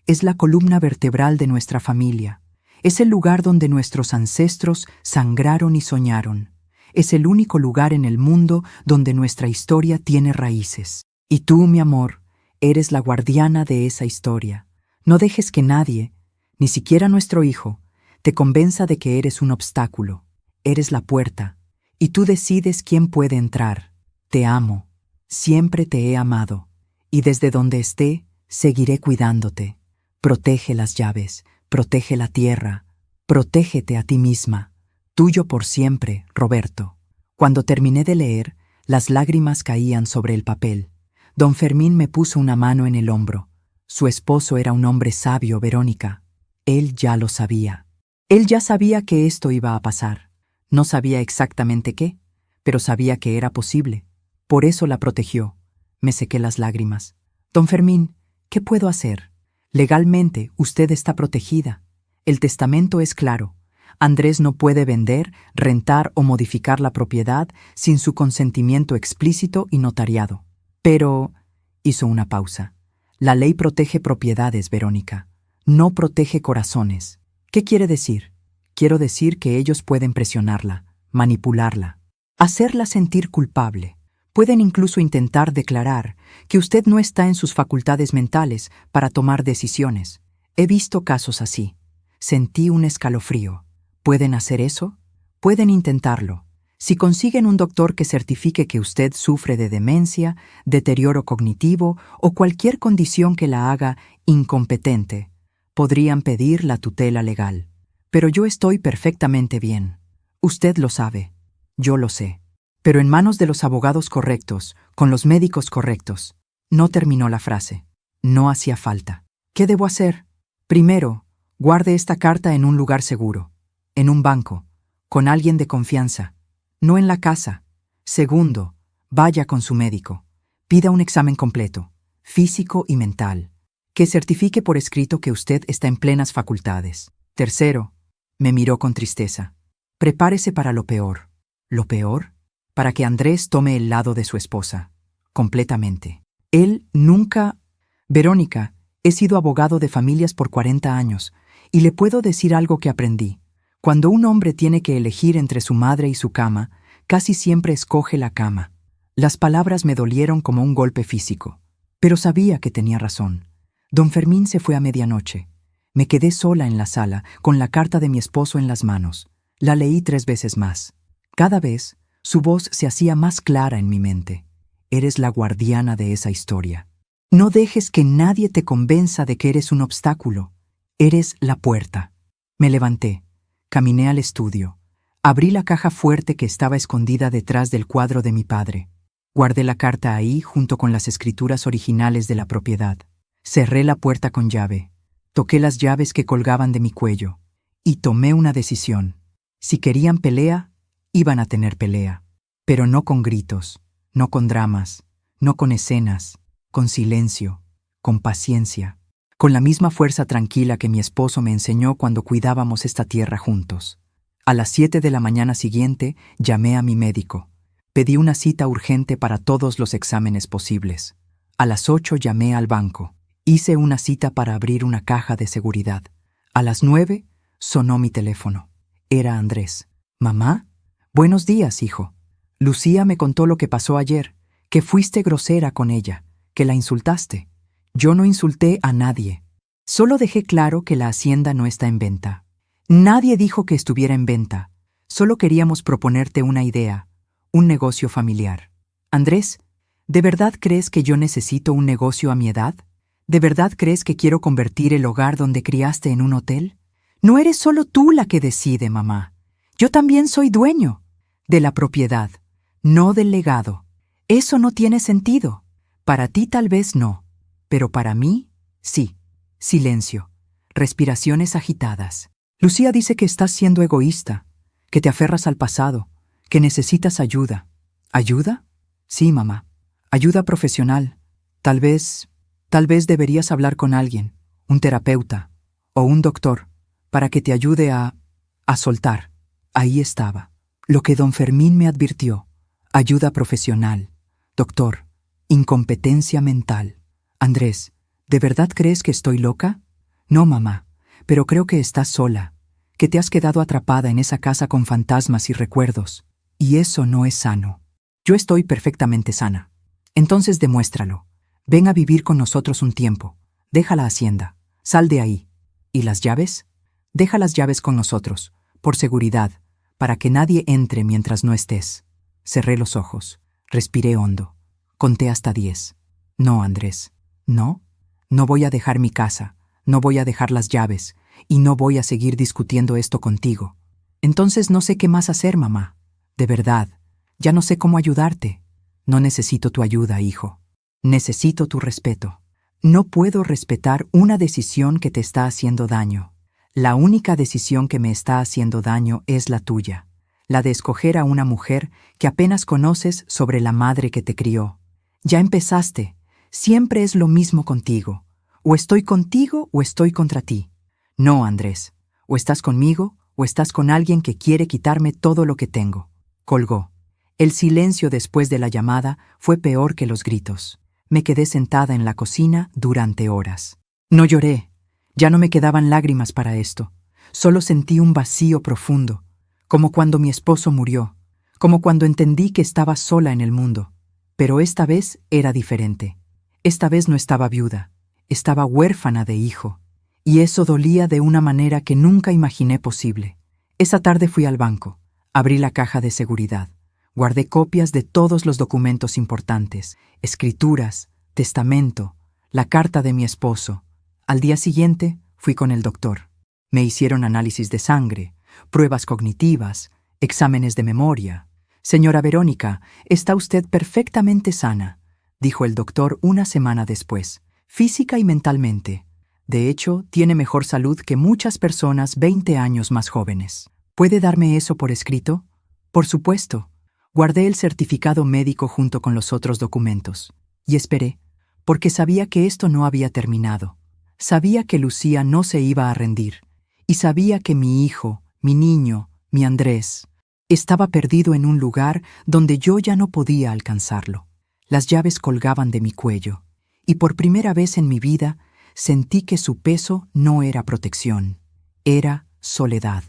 es la columna vertebral de nuestra familia. Es el lugar donde nuestros ancestros sangraron y soñaron. Es el único lugar en el mundo donde nuestra historia tiene raíces. Y tú, mi amor, eres la guardiana de esa historia. No dejes que nadie, ni siquiera nuestro hijo, te convenza de que eres un obstáculo. Eres la puerta, y tú decides quién puede entrar. Te amo, siempre te he amado, y desde donde esté, seguiré cuidándote. Protege las llaves, protege la tierra, protégete a ti misma. Tuyo por siempre, Roberto. Cuando terminé de leer, las lágrimas caían sobre el papel. Don Fermín me puso una mano en el hombro. Su esposo era un hombre sabio, Verónica. Él ya lo sabía. Él ya sabía que esto iba a pasar. No sabía exactamente qué, pero sabía que era posible. Por eso la protegió. Me sequé las lágrimas. Don Fermín, ¿qué puedo hacer? Legalmente, usted está protegida. El testamento es claro. Andrés no puede vender, rentar o modificar la propiedad sin su consentimiento explícito y notariado. Pero, hizo una pausa, la ley protege propiedades, Verónica. No protege corazones. ¿Qué quiere decir? Quiero decir que ellos pueden presionarla, manipularla, hacerla sentir culpable. Pueden incluso intentar declarar que usted no está en sus facultades mentales para tomar decisiones. He visto casos así. Sentí un escalofrío. ¿Pueden hacer eso? Pueden intentarlo. Si consiguen un doctor que certifique que usted sufre de demencia, deterioro cognitivo o cualquier condición que la haga incompetente, podrían pedir la tutela legal. Pero yo estoy perfectamente bien. Usted lo sabe. Yo lo sé. Pero en manos de los abogados correctos, con los médicos correctos. No terminó la frase. No hacía falta. ¿Qué debo hacer? Primero, guarde esta carta en un lugar seguro. En un banco, con alguien de confianza, no en la casa. Segundo, vaya con su médico. Pida un examen completo, físico y mental, que certifique por escrito que usted está en plenas facultades. Tercero, me miró con tristeza. Prepárese para lo peor. ¿Lo peor? Para que Andrés tome el lado de su esposa. Completamente. Él nunca... Verónica, he sido abogado de familias por 40 años, y le puedo decir algo que aprendí. Cuando un hombre tiene que elegir entre su madre y su cama, casi siempre escoge la cama. Las palabras me dolieron como un golpe físico, pero sabía que tenía razón. Don Fermín se fue a medianoche. Me quedé sola en la sala, con la carta de mi esposo en las manos. La leí 3 veces más. Cada vez, su voz se hacía más clara en mi mente. Eres la guardiana de esa historia. No dejes que nadie te convenza de que eres un obstáculo. Eres la puerta. Me levanté. Caminé al estudio. Abrí la caja fuerte que estaba escondida detrás del cuadro de mi padre. Guardé la carta ahí junto con las escrituras originales de la propiedad. Cerré la puerta con llave. Toqué las llaves que colgaban de mi cuello. Y tomé una decisión. Si querían pelea, iban a tener pelea. Pero no con gritos, no con dramas, no con escenas, con silencio, con paciencia, con la misma fuerza tranquila que mi esposo me enseñó cuando cuidábamos esta tierra juntos. A las 7 de la mañana siguiente llamé a mi médico. Pedí una cita urgente para todos los exámenes posibles. A las 8 llamé al banco. Hice una cita para abrir una caja de seguridad. A las 9 sonó mi teléfono. Era Andrés. «Mamá, buenos días, hijo. Lucía me contó lo que pasó ayer, que fuiste grosera con ella, que la insultaste. Yo no insulté a nadie. Solo dejé claro que la hacienda no está en venta. Nadie dijo que estuviera en venta. Solo queríamos proponerte una idea, un negocio familiar. Andrés, ¿de verdad crees que yo necesito un negocio a mi edad? ¿De verdad crees que quiero convertir el hogar donde criaste en un hotel? No eres solo tú la que decide, mamá. Yo también soy dueño de la propiedad, no del legado. Eso no tiene sentido. Para ti tal vez no, pero para mí, sí». Silencio. Respiraciones agitadas. Lucía dice que estás siendo egoísta, que te aferras al pasado, que necesitas ayuda. ¿Ayuda? Sí, mamá. Ayuda profesional. Tal vez deberías hablar con alguien, un terapeuta o un doctor, para que te ayude a soltar. Ahí estaba. Lo que don Fermín me advirtió. Ayuda profesional. Doctor. Incompetencia mental. Andrés, ¿de verdad crees que estoy loca? No, mamá, pero creo que estás sola, que te has quedado atrapada en esa casa con fantasmas y recuerdos. Y eso no es sano. Yo estoy perfectamente sana. Entonces demuéstralo. Ven a vivir con nosotros un tiempo. Deja la hacienda. Sal de ahí. ¿Y las llaves? Deja las llaves con nosotros, por seguridad, para que nadie entre mientras no estés. Cerré los ojos. Respiré hondo. Conté hasta 10. No, Andrés. No. No voy a dejar mi casa. No voy a dejar las llaves. Y no voy a seguir discutiendo esto contigo. Entonces no sé qué más hacer, mamá. De verdad. Ya no sé cómo ayudarte. No necesito tu ayuda, hijo. Necesito tu respeto. No puedo respetar una decisión que te está haciendo daño. La única decisión que me está haciendo daño es la tuya, la de escoger a una mujer que apenas conoces sobre la madre que te crió. Ya empezaste. Siempre es lo mismo contigo. O estoy contigo o estoy contra ti. No, Andrés. O estás conmigo o estás con alguien que quiere quitarme todo lo que tengo. Colgó. El silencio después de la llamada fue peor que los gritos. Me quedé sentada en la cocina durante horas. No lloré. Ya no me quedaban lágrimas para esto. Solo sentí un vacío profundo, como cuando mi esposo murió, como cuando entendí que estaba sola en el mundo. Pero esta vez era diferente. Esta vez no estaba viuda, estaba huérfana de hijo. Y eso dolía de una manera que nunca imaginé posible. Esa tarde fui al banco, abrí la caja de seguridad. Guardé copias de todos los documentos importantes, escrituras, testamento, la carta de mi esposo. Al día siguiente fui con el doctor. Me hicieron análisis de sangre, pruebas cognitivas, exámenes de memoria. «Señora Verónica, está usted perfectamente sana», dijo el doctor una semana después, física y mentalmente. De hecho, tiene mejor salud que muchas personas 20 años más jóvenes. ¿Puede darme eso por escrito? Por supuesto. Guardé el certificado médico junto con los otros documentos. Y esperé, porque sabía que esto no había terminado. Sabía que Lucía no se iba a rendir. Y sabía que mi hijo, mi niño, mi Andrés, estaba perdido en un lugar donde yo ya no podía alcanzarlo. Las llaves colgaban de mi cuello. Y por primera vez en mi vida sentí que su peso no era protección. Era soledad.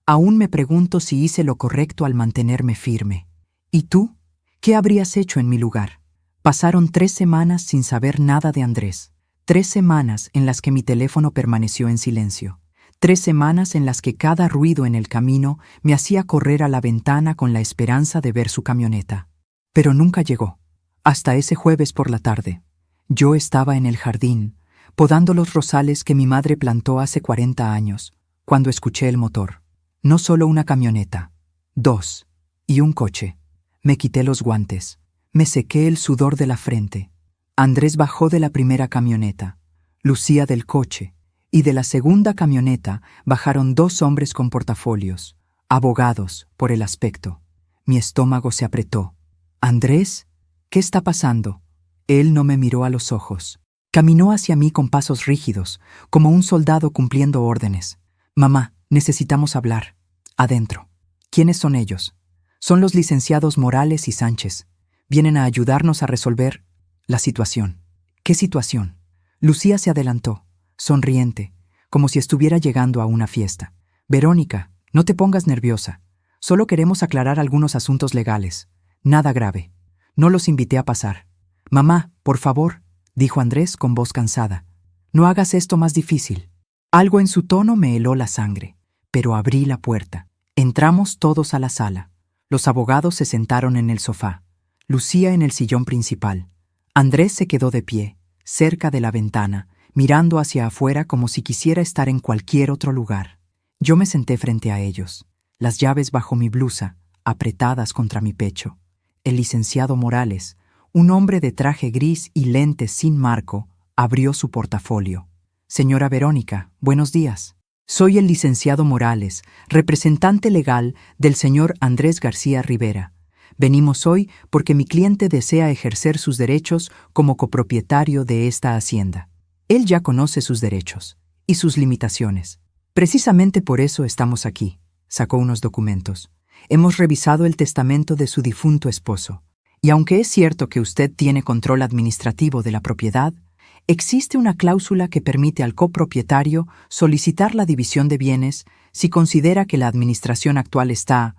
Aún me pregunto si hice lo correcto al mantenerme firme. ¿Y tú? ¿Qué habrías hecho en mi lugar? Pasaron 3 semanas sin saber nada de Andrés. 3 semanas en las que mi teléfono permaneció en silencio. 3 semanas en las que cada ruido en el camino me hacía correr a la ventana con la esperanza de ver su camioneta. Pero nunca llegó. Hasta ese jueves por la tarde. Yo estaba en el jardín, podando los rosales que mi madre plantó hace 40 años, cuando escuché el motor. No solo una camioneta, 2, y un coche. Me quité los guantes. Me sequé el sudor de la frente. Andrés bajó de la primera camioneta, Lucía del coche, y de la segunda camioneta bajaron 2 hombres con portafolios, abogados, por el aspecto. Mi estómago se apretó. «Andrés, ¿qué está pasando?» Él no me miró a los ojos. Caminó hacia mí con pasos rígidos, como un soldado cumpliendo órdenes. «Mamá, necesitamos hablar. Adentro». «¿Quiénes son ellos?» «Son los licenciados Morales y Sánchez. Vienen a ayudarnos a resolver la situación». «¿Qué situación?» Lucía se adelantó, sonriente, como si estuviera llegando a una fiesta. «Verónica, no te pongas nerviosa. Solo queremos aclarar algunos asuntos legales. Nada grave. No los invité a pasar». «Mamá, por favor», dijo Andrés con voz cansada. «No hagas esto más difícil». Algo en su tono me heló la sangre, pero abrí la puerta. Entramos todos a la sala. Los abogados se sentaron en el sofá, Lucía en el sillón principal. Andrés se quedó de pie, cerca de la ventana, mirando hacia afuera como si quisiera estar en cualquier otro lugar. Yo me senté frente a ellos, las llaves bajo mi blusa, apretadas contra mi pecho. El licenciado Morales, un hombre de traje gris y lentes sin marco, abrió su portafolio. «Señora Verónica, buenos días. Soy el licenciado Morales, representante legal del señor Andrés García Rivera. Venimos hoy porque mi cliente desea ejercer sus derechos como copropietario de esta hacienda. Él ya conoce sus derechos y sus limitaciones. Precisamente por eso estamos aquí». Sacó unos documentos. «Hemos revisado el testamento de su difunto esposo. Y aunque es cierto que usted tiene control administrativo de la propiedad, existe una cláusula que permite al copropietario solicitar la división de bienes si considera que la administración actual está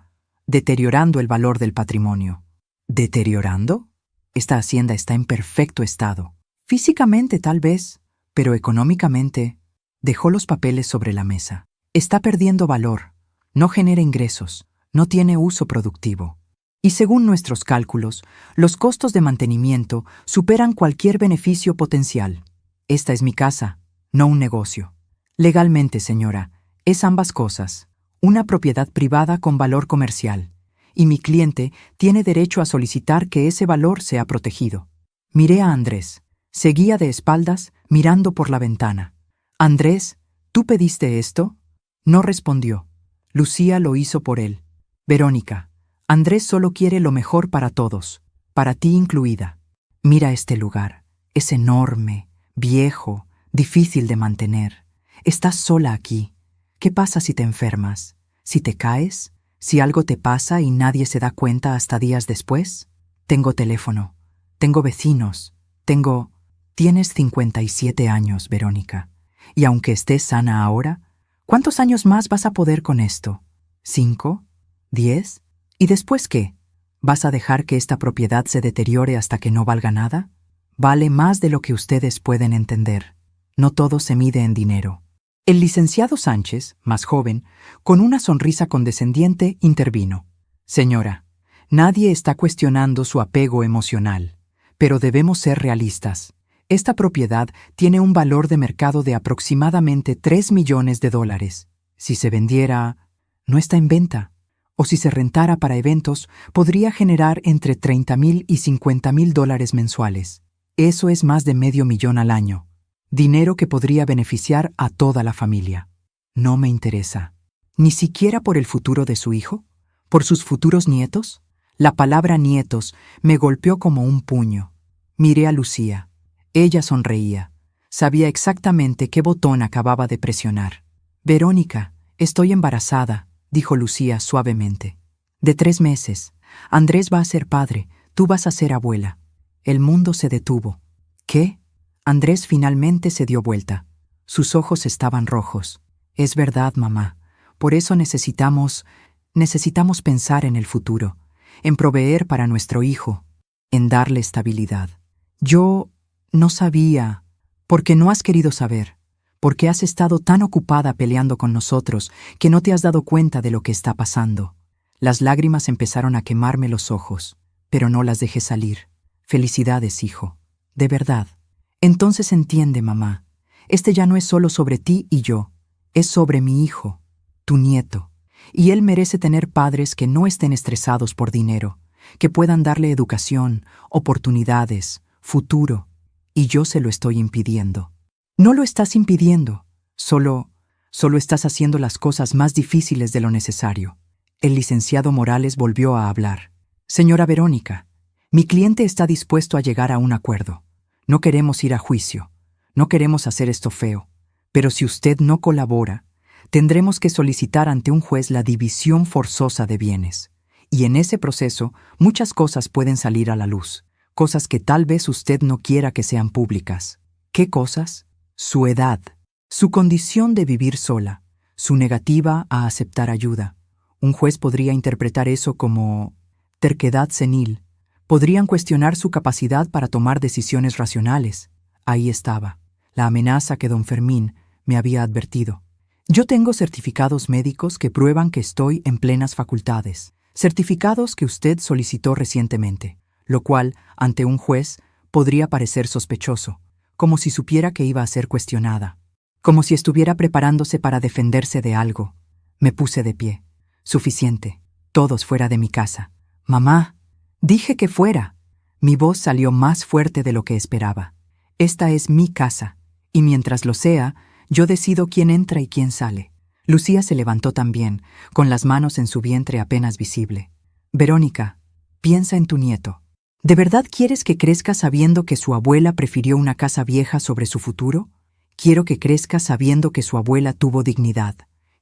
deteriorando el valor del patrimonio». ¿Deteriorando? Esta hacienda está en perfecto estado. Físicamente tal vez, pero económicamente. Dejó los papeles sobre la mesa. Está perdiendo valor, no genera ingresos, no tiene uso productivo. Y según nuestros cálculos, los costos de mantenimiento superan cualquier beneficio potencial. Esta es mi casa, no un negocio. Legalmente, señora, es ambas cosas, una propiedad privada con valor comercial, y mi cliente tiene derecho a solicitar que ese valor sea protegido. Miré a Andrés. Seguía de espaldas, mirando por la ventana. «Andrés, ¿tú pediste esto?» No respondió. Lucía lo hizo por él. «Verónica, Andrés solo quiere lo mejor para todos, para ti incluida. Mira este lugar. Es enorme, viejo, difícil de mantener. Estás sola aquí. ¿Qué pasa si te enfermas? ¿Si te caes? ¿Si algo te pasa y nadie se da cuenta hasta días después? Tengo teléfono. Tengo vecinos. Tienes 57 años, Verónica. Y aunque estés sana ahora, ¿cuántos años más vas a poder con esto? ¿5? ¿10? ¿Y después qué? ¿Vas a dejar que esta propiedad se deteriore hasta que no valga nada? Vale más de lo que ustedes pueden entender. No todo se mide en dinero». El licenciado Sánchez, más joven, con una sonrisa condescendiente, intervino. «Señora, nadie está cuestionando su apego emocional, pero debemos ser realistas. Esta propiedad tiene un valor de mercado de aproximadamente $3 millones. Si se vendiera, no está en venta. O si se rentara para eventos, podría generar entre $30,000 y $50,000 mensuales. Eso es más de $500,000 al año. Dinero que podría beneficiar a toda la familia. No me interesa. ¿Ni siquiera por el futuro de su hijo? ¿Por sus futuros nietos?» La palabra nietos me golpeó como un puño. Miré a Lucía. Ella sonreía. Sabía exactamente qué botón acababa de presionar. «Verónica, estoy embarazada», dijo Lucía suavemente. «De 3 meses. Andrés va a ser padre, tú vas a ser abuela». El mundo se detuvo. ¿Qué? Andrés finalmente se dio vuelta. Sus ojos estaban rojos. «Es verdad, mamá. Por eso necesitamos pensar en el futuro, en proveer para nuestro hijo, en darle estabilidad. Yo no sabía, porque no has querido saber, porque has estado tan ocupada peleando con nosotros que no te has dado cuenta de lo que está pasando». Las lágrimas empezaron a quemarme los ojos, pero no las dejé salir. «Felicidades, hijo. De verdad. Entonces entiende, mamá. Este ya no es solo sobre ti y yo. Es sobre mi hijo, tu nieto. Y él merece tener padres que no estén estresados por dinero, que puedan darle educación, oportunidades, futuro, y yo se lo estoy impidiendo. No lo estás impidiendo, solo estás haciendo las cosas más difíciles de lo necesario. El licenciado Morales volvió a hablar. Señora Verónica, mi cliente está dispuesto a llegar a un acuerdo. No queremos ir a juicio. No queremos hacer esto feo. Pero si usted no colabora, tendremos que solicitar ante un juez la división forzosa de bienes. Y en ese proceso, muchas cosas pueden salir a la luz. Cosas que tal vez usted no quiera que sean públicas. ¿Qué cosas? Su edad, su condición de vivir sola, su negativa a aceptar ayuda. Un juez podría interpretar eso como terquedad senil. Podrían cuestionar su capacidad para tomar decisiones racionales. Ahí estaba, la amenaza que don Fermín me había advertido. Yo tengo certificados médicos que prueban que estoy en plenas facultades, certificados que usted solicitó recientemente, lo cual, ante un juez, podría parecer sospechoso, como si supiera que iba a ser cuestionada, como si estuviera preparándose para defenderse de algo. Me puse de pie. Suficiente. Todos fuera de mi casa. Mamá, dije que fuera. Mi voz salió más fuerte de lo que esperaba. Esta es mi casa, y mientras lo sea, yo decido quién entra y quién sale. Lucía se levantó también, con las manos en su vientre apenas visible. Verónica, piensa en tu nieto. ¿De verdad quieres que crezca sabiendo que su abuela prefirió una casa vieja sobre su futuro? Quiero que crezca sabiendo que su abuela tuvo dignidad,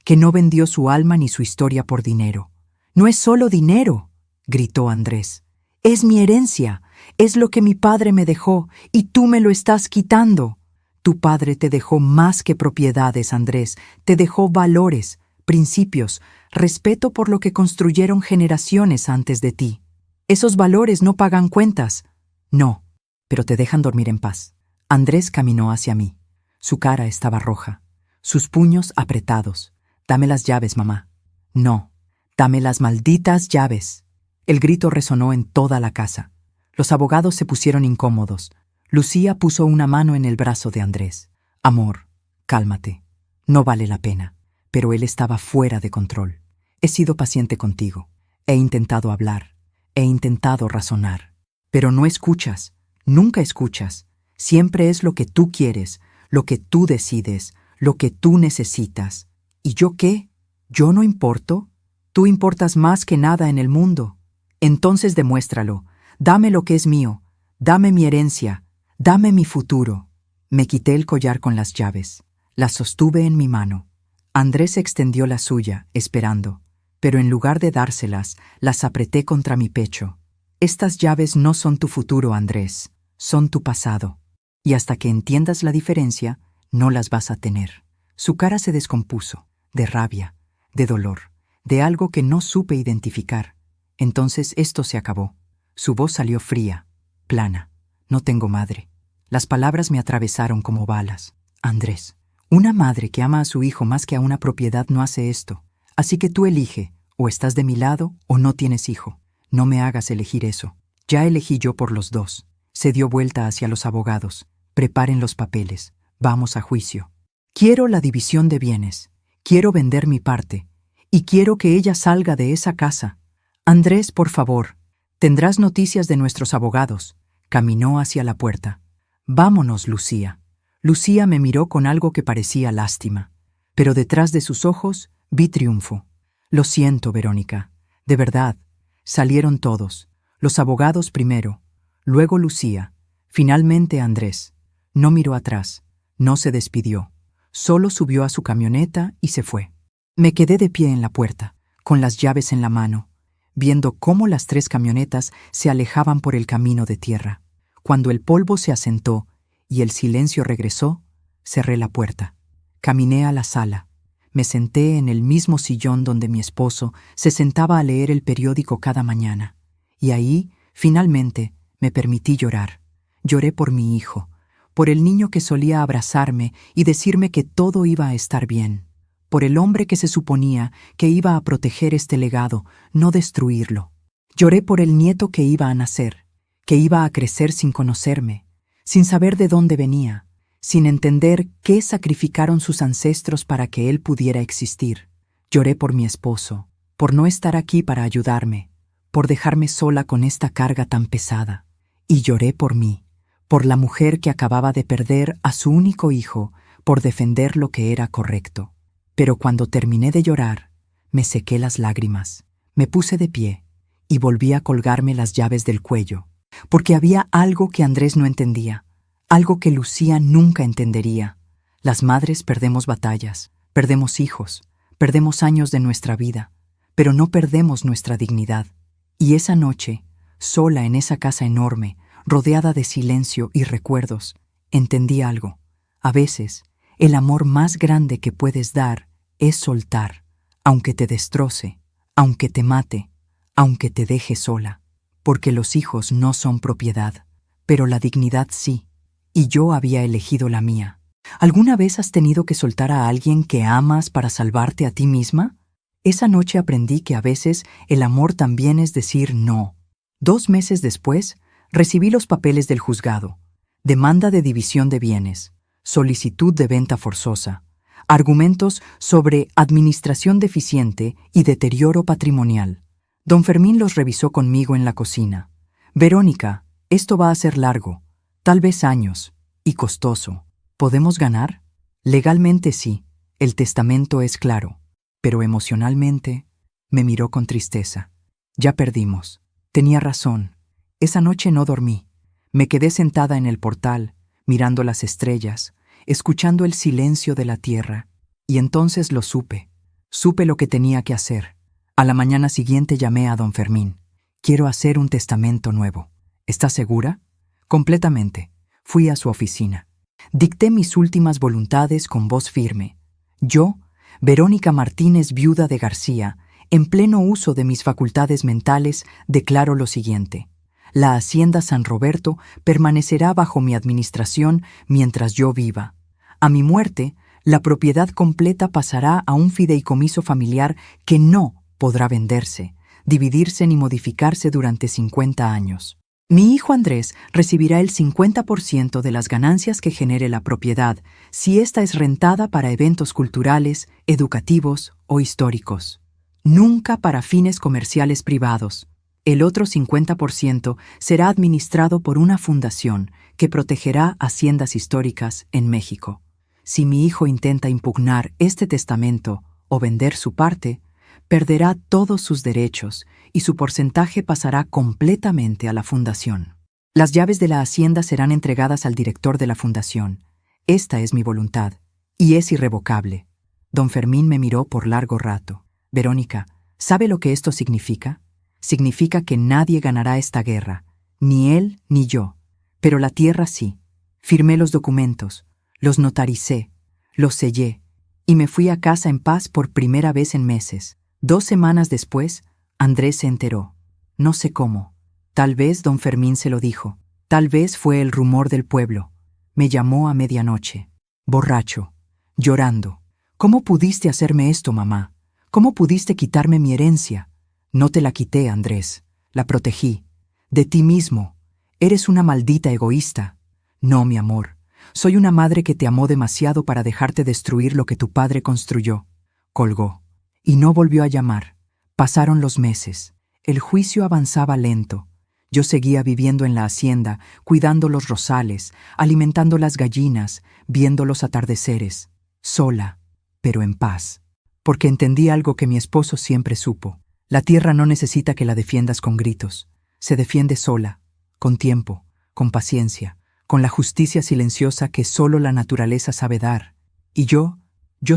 que no vendió su alma ni su historia por dinero. No es solo dinero, gritó Andrés. Es mi herencia, es lo que mi padre me dejó, y tú me lo estás quitando. Tu padre te dejó más que propiedades, Andrés, te dejó valores, principios, respeto por lo que construyeron generaciones antes de ti. Esos valores no pagan cuentas. No, pero te dejan dormir en paz. Andrés caminó hacia mí. Su cara estaba roja, sus puños apretados. Dame las llaves, mamá. No, dame las malditas llaves. El grito resonó en toda la casa. Los abogados se pusieron incómodos. Lucía puso una mano en el brazo de Andrés. Amor, cálmate. No vale la pena. Pero él estaba fuera de control. He sido paciente contigo. He intentado hablar. He intentado razonar. Pero no escuchas. Nunca escuchas. Siempre es lo que tú quieres, lo que tú decides, lo que tú necesitas. ¿Y yo qué? ¿Yo no importo? Tú importas más que nada en el mundo. Entonces demuéstralo. Dame lo que es mío. Dame mi herencia. Dame mi futuro. Me quité el collar con las llaves. Las sostuve en mi mano. Andrés extendió la suya, esperando, pero en lugar de dárselas, las apreté contra mi pecho. Estas llaves no son tu futuro, Andrés. Son tu pasado. Y hasta que entiendas la diferencia, no las vas a tener. Su cara se descompuso, de rabia, de dolor, de algo que no supe identificar. Entonces esto se acabó. Su voz salió fría, plana. No tengo madre. Las palabras me atravesaron como balas. Andrés, una madre que ama a su hijo más que a una propiedad no hace esto. Así que tú elige, o estás de mi lado o no tienes hijo. No me hagas elegir eso. Ya elegí yo por los dos. Se dio vuelta hacia los abogados. Preparen los papeles. Vamos a juicio. Quiero la división de bienes. Quiero vender mi parte. Y quiero que ella salga de esa casa. Andrés, por favor. Tendrás noticias de nuestros abogados. Caminó hacia la puerta. Vámonos, Lucía. Lucía me miró con algo que parecía lástima. Pero detrás de sus ojos vi triunfo. Lo siento, Verónica. De verdad. Salieron todos. Los abogados primero. Luego Lucía. Finalmente Andrés. No miró atrás. No se despidió. Solo subió a su camioneta y se fue. Me quedé de pie en la puerta, con las llaves en la mano, viendo cómo las 3 camionetas se alejaban por el camino de tierra. Cuando el polvo se asentó y el silencio regresó, cerré la puerta. Caminé a la sala. Me senté en el mismo sillón donde mi esposo se sentaba a leer el periódico cada mañana. Y ahí, finalmente, me permití llorar. Lloré por mi hijo, por el niño que solía abrazarme y decirme que todo iba a estar bien, por el hombre que se suponía que iba a proteger este legado, no destruirlo. Lloré por el nieto que iba a nacer, que iba a crecer sin conocerme, sin saber de dónde venía, sin entender qué sacrificaron sus ancestros para que él pudiera existir. Lloré por mi esposo, por no estar aquí para ayudarme, por dejarme sola con esta carga tan pesada. Y lloré por mí, por la mujer que acababa de perder a su único hijo, por defender lo que era correcto. Pero cuando terminé de llorar, me sequé las lágrimas, me puse de pie y volví a colgarme las llaves del cuello, porque había algo que Andrés no entendía, algo que Lucía nunca entendería. Las madres perdemos batallas, perdemos hijos, perdemos años de nuestra vida, pero no perdemos nuestra dignidad. Y esa noche, sola en esa casa enorme, rodeada de silencio y recuerdos, entendí algo. A veces, el amor más grande que puedes dar es soltar, aunque te destroce, aunque te mate, aunque te deje sola. Porque los hijos no son propiedad, pero la dignidad sí, y yo había elegido la mía. ¿Alguna vez has tenido que soltar a alguien que amas para salvarte a ti misma? Esa noche aprendí que a veces el amor también es decir no. 2 meses después, recibí los papeles del juzgado: demanda de división de bienes, solicitud de venta forzosa, argumentos sobre administración deficiente y deterioro patrimonial. Don Fermín los revisó conmigo en la cocina. Verónica, esto va a ser largo, tal vez años, y costoso. ¿Podemos ganar? Legalmente sí, el testamento es claro, pero emocionalmente me miró con tristeza. Ya perdimos. Tenía razón. Esa noche no dormí. Me quedé sentada en el portal, mirando las estrellas, escuchando el silencio de la tierra, y entonces lo supe. Supe lo que tenía que hacer. A la mañana siguiente llamé a don Fermín. Quiero hacer un testamento nuevo. ¿Estás segura? Completamente. Fui a su oficina. Dicté mis últimas voluntades con voz firme. Yo, Verónica Martínez, viuda de García, en pleno uso de mis facultades mentales, declaro lo siguiente. La hacienda San Roberto permanecerá bajo mi administración mientras yo viva. A mi muerte, la propiedad completa pasará a un fideicomiso familiar que no podrá venderse, dividirse ni modificarse durante 50 años. Mi hijo Andrés recibirá el 50% de las ganancias que genere la propiedad si ésta es rentada para eventos culturales, educativos o históricos. Nunca para fines comerciales privados. El otro 50% será administrado por una fundación que protegerá haciendas históricas en México. Si mi hijo intenta impugnar este testamento o vender su parte, perderá todos sus derechos y su porcentaje pasará completamente a la fundación. Las llaves de la hacienda serán entregadas al director de la fundación. Esta es mi voluntad, y es irrevocable. Don Fermín me miró por largo rato. Verónica, ¿sabe lo que esto significa? Significa que nadie ganará esta guerra, ni él ni yo. Pero la tierra sí. Firmé los documentos, los notaricé, los sellé, y me fui a casa en paz por primera vez en meses. 2 semanas después, Andrés se enteró. No sé cómo. Tal vez don Fermín se lo dijo. Tal vez fue el rumor del pueblo. Me llamó a medianoche, borracho, llorando. ¿Cómo pudiste hacerme esto, mamá? ¿Cómo pudiste quitarme mi herencia? No te la quité, Andrés. La protegí. De ti mismo. Eres una maldita egoísta. No, mi amor. Soy una madre que te amó demasiado para dejarte destruir lo que tu padre construyó. Colgó. Y no volvió a llamar. Pasaron los meses. El juicio avanzaba lento. Yo seguía viviendo en la hacienda, cuidando los rosales, alimentando las gallinas, viendo los atardeceres. Sola, pero en paz. Porque entendí algo que mi esposo siempre supo. La tierra no necesita que la defiendas con gritos. Se defiende sola, con tiempo, con paciencia, con la justicia silenciosa que solo la naturaleza sabe dar. Y yo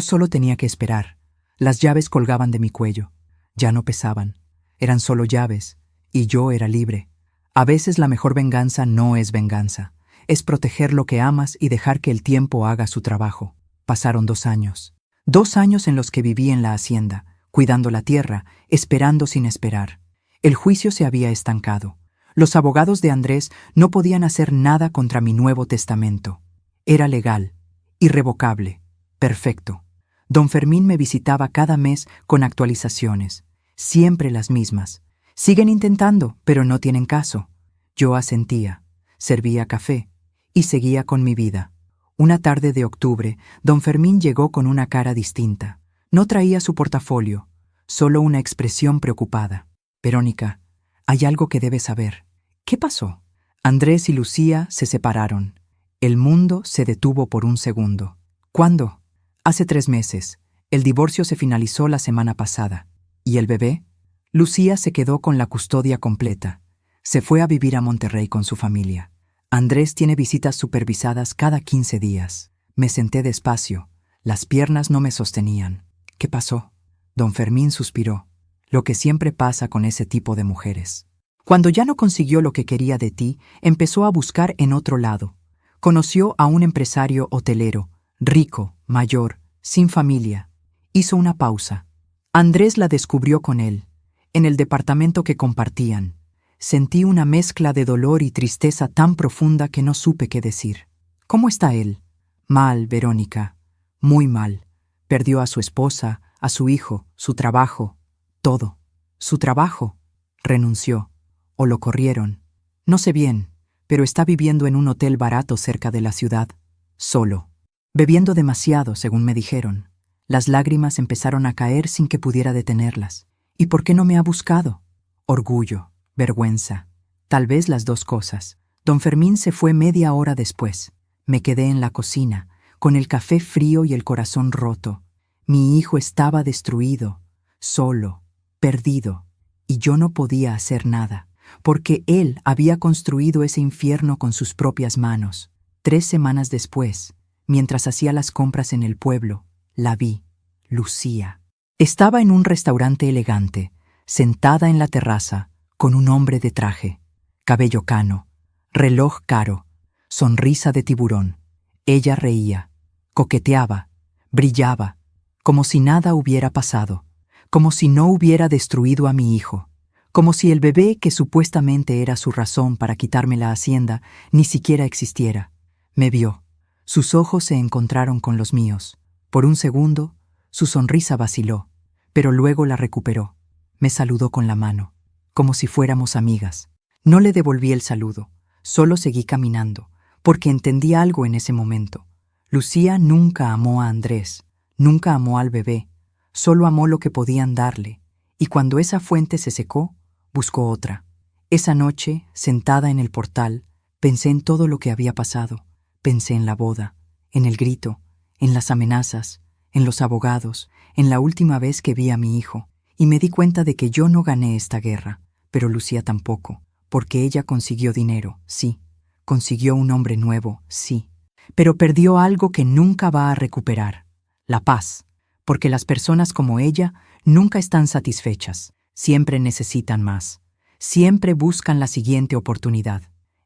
solo tenía que esperar. Las llaves colgaban de mi cuello. Ya no pesaban. Eran solo llaves, y yo era libre. A veces la mejor venganza no es venganza. Es proteger lo que amas y dejar que el tiempo haga su trabajo. Pasaron 2 años. 2 años en los que viví en la hacienda, cuidando la tierra, esperando sin esperar. El juicio se había estancado. Los abogados de Andrés no podían hacer nada contra mi nuevo testamento. Era legal, irrevocable, perfecto. Don Fermín me visitaba cada mes con actualizaciones, siempre las mismas. Siguen intentando, pero no tienen caso. Yo asentía, servía café y seguía con mi vida. Una tarde de octubre, don Fermín llegó con una cara distinta. No traía su portafolio, solo una expresión preocupada. Verónica, Hay algo que debes saber. ¿Qué pasó? Andrés y Lucía se separaron. El mundo se detuvo por un segundo. ¿Cuándo? Hace 3 meses. El divorcio se finalizó la semana pasada. ¿Y el bebé? Lucía se quedó con la custodia completa. Se fue a vivir a Monterrey con su familia. Andrés tiene visitas supervisadas cada 15 días. Me senté despacio. Las piernas no me sostenían. ¿Qué pasó? Don Fermín suspiró. Lo que siempre pasa con ese tipo de mujeres. Cuando ya no consiguió lo que quería de ti, empezó a buscar en otro lado. Conoció a un empresario hotelero, rico, mayor, sin familia. Hizo una pausa. Andrés la descubrió con él, en el departamento que compartían. Sentí una mezcla de dolor y tristeza tan profunda que no supe qué decir. ¿Cómo está él? Mal, Verónica. Muy mal. Perdió a su esposa, a su hijo, su trabajo, todo. Su trabajo. Renunció. O lo corrieron. No sé bien, pero está viviendo en un hotel barato cerca de la ciudad, solo. Bebiendo demasiado, según me dijeron. Las lágrimas empezaron a caer sin que pudiera detenerlas. ¿Y por qué no me ha buscado? Orgullo, vergüenza. Tal vez las dos cosas. Don Fermín se fue media hora después. Me quedé en la cocina, con el café frío y el corazón roto. Mi hijo estaba destruido, solo, perdido, y yo no podía hacer nada, porque él había construido ese infierno con sus propias manos. 3 semanas después, mientras hacía las compras en el pueblo, la vi, Lucía. Estaba en un restaurante elegante, sentada en la terraza, con un hombre de traje, cabello cano, reloj caro, sonrisa de tiburón. Ella reía, coqueteaba, brillaba, como si nada hubiera pasado, como si no hubiera destruido a mi hijo, como si el bebé que supuestamente era su razón para quitarme la hacienda ni siquiera existiera. Me vio. Sus ojos se encontraron con los míos. Por un segundo, su sonrisa vaciló, pero luego la recuperó. Me saludó con la mano, como si fuéramos amigas. No le devolví el saludo, solo seguí caminando, porque entendí algo en ese momento. Lucía nunca amó a Andrés, nunca amó al bebé, solo amó lo que podían darle, y cuando esa fuente se secó, buscó otra. Esa noche, sentada en el portal, pensé en todo lo que había pasado. Pensé en la boda, en el grito, en las amenazas, en los abogados, en la última vez que vi a mi hijo, y me di cuenta de que yo no gané esta guerra, pero Lucía tampoco, porque ella consiguió dinero, sí, consiguió un hombre nuevo, sí, pero perdió algo que nunca va a recuperar, la paz, porque las personas como ella nunca están satisfechas, siempre necesitan más, siempre buscan la siguiente oportunidad,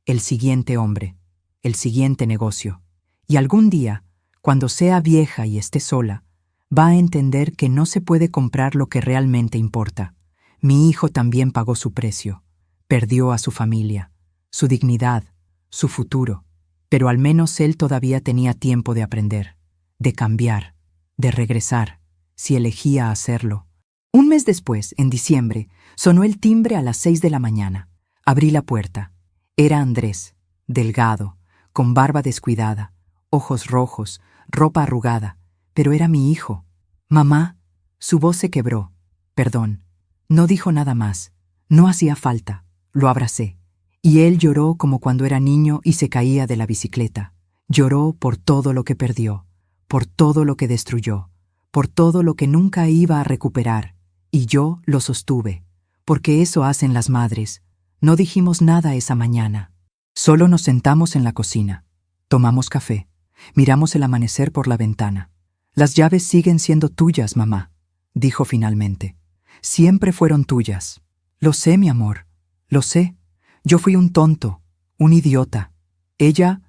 el siguiente hombre, el siguiente negocio. Y algún día, cuando sea vieja y esté sola, va a entender que no se puede comprar lo que realmente importa. Mi hijo también pagó su precio, perdió a su familia, su dignidad, su futuro, pero al menos él todavía tenía tiempo de aprender, de cambiar, de regresar, si elegía hacerlo. Un mes después, en diciembre, sonó el timbre a las 6 de la mañana. Abrí la puerta. Era Andrés, delgado, con barba descuidada, ojos rojos, ropa arrugada, pero era mi hijo. Mamá, su voz se quebró. Perdón. No dijo nada más. No hacía falta. Lo abracé. Y él lloró como cuando era niño y se caía de la bicicleta. Lloró por todo lo que perdió, por todo lo que destruyó, por todo lo que nunca iba a recuperar. Y yo lo sostuve, porque eso hacen las madres. No dijimos nada esa mañana. Solo nos sentamos en la cocina. Tomamos café. Miramos el amanecer por la ventana. Las llaves siguen siendo tuyas, mamá, dijo finalmente. Siempre fueron tuyas. Lo sé, mi amor. Lo sé. Yo fui un tonto, un idiota. Ella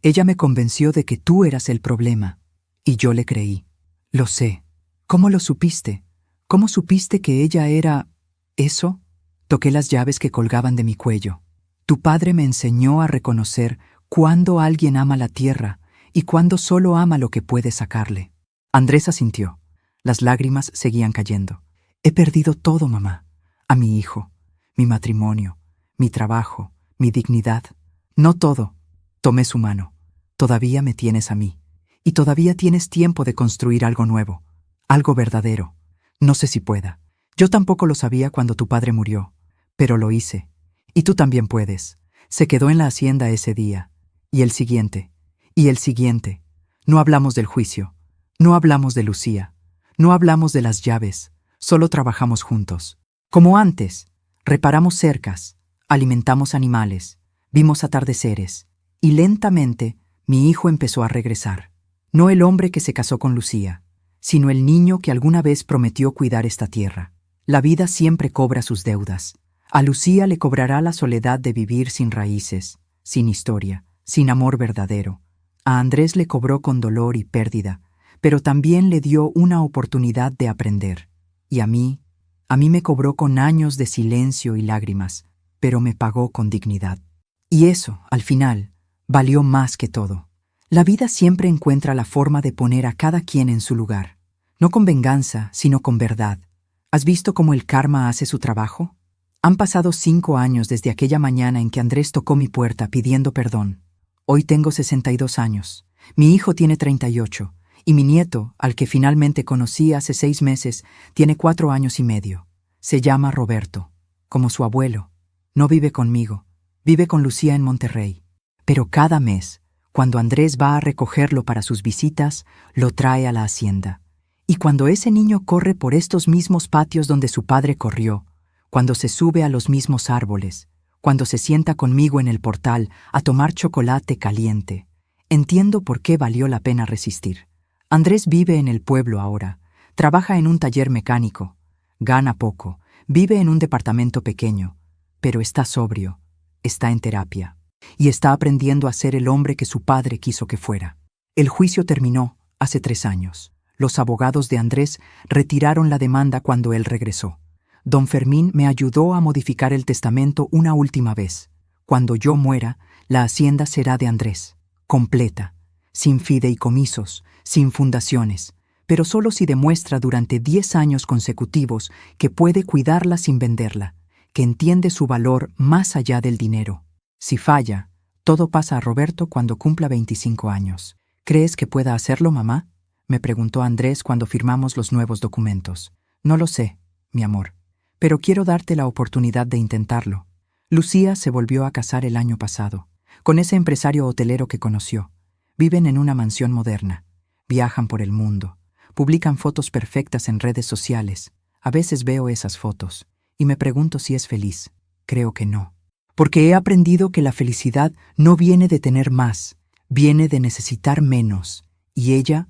me convenció de que tú eras el problema. Y yo le creí. Lo sé. ¿Cómo lo supiste? ¿Cómo supiste que ella era eso? Toqué las llaves que colgaban de mi cuello. Tu padre me enseñó a reconocer cuándo alguien ama la tierra y cuándo solo ama lo que puede sacarle. Andrés asintió. Las lágrimas seguían cayendo. He perdido todo, mamá. A mi hijo, mi matrimonio, mi trabajo, mi dignidad. No todo. Tomé su mano. Todavía me tienes a mí. Y todavía tienes tiempo de construir algo nuevo, algo verdadero. No sé si pueda. Yo tampoco lo sabía cuando tu padre murió, Pero lo hice. Y tú también puedes. Se quedó en la hacienda ese día. Y el siguiente. Y el siguiente. No hablamos del juicio. No hablamos de Lucía. No hablamos de las llaves. Solo trabajamos juntos. Como antes. Reparamos cercas. Alimentamos animales. Vimos atardeceres. Y lentamente, mi hijo empezó a regresar. No el hombre que se casó con Lucía, sino el niño que alguna vez prometió cuidar esta tierra. La vida siempre cobra sus deudas. A Lucía le cobrará la soledad de vivir sin raíces, sin historia, sin amor verdadero. A Andrés le cobró con dolor y pérdida, pero también le dio una oportunidad de aprender. Y a mí me cobró con años de silencio y lágrimas, pero me pagó con dignidad. Y eso, al final, valió más que todo. La vida siempre encuentra la forma de poner a cada quien en su lugar, no con venganza, sino con verdad. ¿Has visto cómo el karma hace su trabajo? Han pasado 5 años desde aquella mañana en que Andrés tocó mi puerta pidiendo perdón. Hoy tengo 62 años, mi hijo tiene 38, y mi nieto, al que finalmente conocí hace 6 meses, tiene 4 años y medio. Se llama Roberto, como su abuelo. No vive conmigo, vive con Lucía en Monterrey. Pero cada mes, cuando Andrés va a recogerlo para sus visitas, lo trae a la hacienda. Y cuando ese niño corre por estos mismos patios donde su padre corrió, cuando se sube a los mismos árboles, cuando se sienta conmigo en el portal a tomar chocolate caliente, entiendo por qué valió la pena resistir. Andrés vive en el pueblo ahora, trabaja en un taller mecánico, gana poco, vive en un departamento pequeño, pero está sobrio, está en terapia, y está aprendiendo a ser el hombre que su padre quiso que fuera. El juicio terminó hace 3 años. Los abogados de Andrés retiraron la demanda cuando él regresó. Don Fermín me ayudó a modificar el testamento una última vez. Cuando yo muera, la hacienda será de Andrés, completa, sin fideicomisos, sin fundaciones, pero solo si demuestra durante 10 años consecutivos que puede cuidarla sin venderla, que entiende su valor más allá del dinero. Si falla, todo pasa a Roberto cuando cumpla 25 años. ¿Crees que pueda hacerlo, mamá?, me preguntó Andrés cuando firmamos los nuevos documentos. No lo sé, mi amor, pero quiero darte la oportunidad de intentarlo. Lucía se volvió a casar el año pasado, con ese empresario hotelero que conoció. Viven en una mansión moderna, viajan por el mundo, publican fotos perfectas en redes sociales. A veces veo esas fotos y me pregunto si es feliz. Creo que no. Porque he aprendido que la felicidad no viene de tener más, viene de necesitar menos. Y ella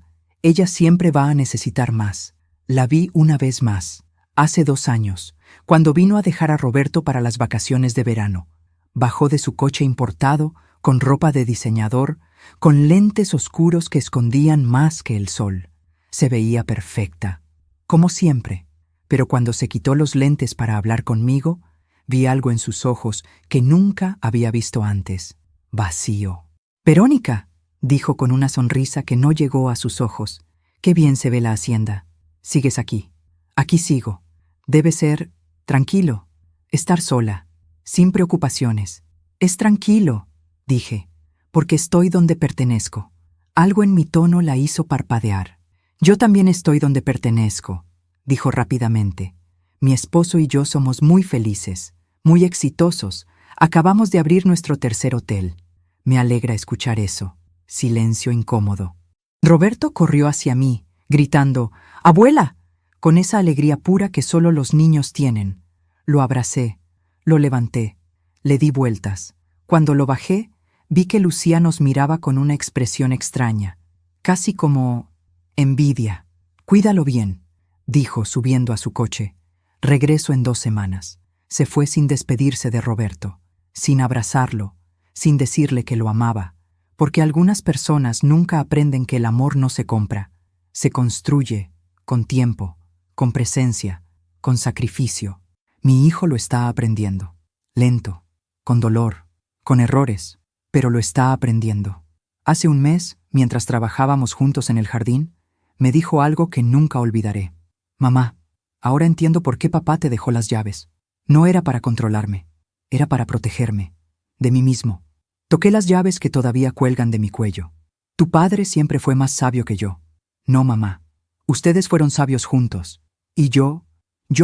siempre va a necesitar más. La vi una vez más, hace 2 años, cuando vino a dejar a Roberto para las vacaciones de verano. Bajó de su coche importado, con ropa de diseñador, con lentes oscuros que escondían más que el sol. Se veía perfecta, como siempre, pero cuando se quitó los lentes para hablar conmigo, vi algo en sus ojos que nunca había visto antes: vacío. «Verónica», dijo con una sonrisa que no llegó a sus ojos, «qué bien se ve la hacienda. Sigues aquí. Aquí sigo. Debe ser tranquilo, estar sola, sin preocupaciones». «Es tranquilo», dije, «porque estoy donde pertenezco». Algo en mi tono la hizo parpadear. «Yo también estoy donde pertenezco», dijo rápidamente. «Mi esposo y yo somos muy felices, muy exitosos. Acabamos de abrir nuestro tercer hotel. Me alegra escuchar eso». Silencio incómodo. Roberto corrió hacia mí, gritando, «¡Abuela!», con esa alegría pura que solo los niños tienen. Lo abracé, lo levanté, le di vueltas. Cuando lo bajé, vi que Lucía nos miraba con una expresión extraña, casi como envidia. «Cuídalo bien», dijo subiendo a su coche. «Regreso en 2 semanas». Se fue sin despedirse de Roberto, sin abrazarlo, sin decirle que lo amaba, porque algunas personas nunca aprenden que el amor no se compra, se construye con tiempo, con presencia, con sacrificio. Mi hijo lo está aprendiendo, lento, con dolor, con errores, pero lo está aprendiendo. Hace un mes, mientras trabajábamos juntos en el jardín, me dijo algo que nunca olvidaré. «Mamá, ahora entiendo por qué papá te dejó las llaves. No era para controlarme, era para protegerme, de mí mismo. Toqué las llaves que todavía cuelgan de mi cuello. Tu padre siempre fue más sabio que yo». «No, mamá. Ustedes fueron sabios juntos. Y yo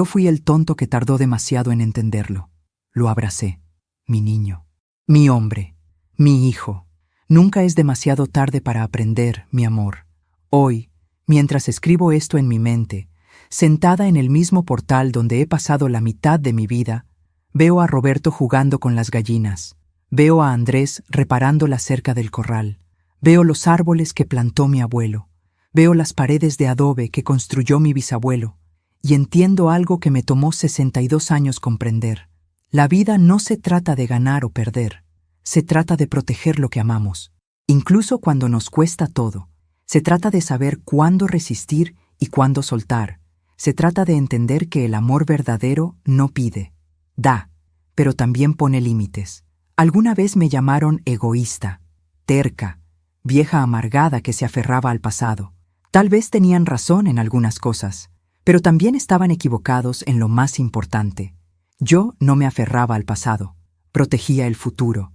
fui el tonto que tardó demasiado en entenderlo». Lo abracé. Mi niño. Mi hombre. Mi hijo. Nunca es demasiado tarde para aprender, mi amor. Hoy, mientras escribo esto en mi mente, sentada en el mismo portal donde he pasado la mitad de mi vida, veo a Roberto jugando con las gallinas, veo a Andrés reparando la cerca del corral, veo los árboles que plantó mi abuelo, veo las paredes de adobe que construyó mi bisabuelo, y entiendo algo que me tomó 62 años comprender. La vida no se trata de ganar o perder, se trata de proteger lo que amamos, incluso cuando nos cuesta todo. Se trata de saber cuándo resistir y cuándo soltar. Se trata de entender que el amor verdadero no pide, da, pero también pone límites. Alguna vez me llamaron egoísta, terca, vieja amargada que se aferraba al pasado. Tal vez tenían razón en algunas cosas, pero también estaban equivocados en lo más importante. Yo no me aferraba al pasado, protegía el futuro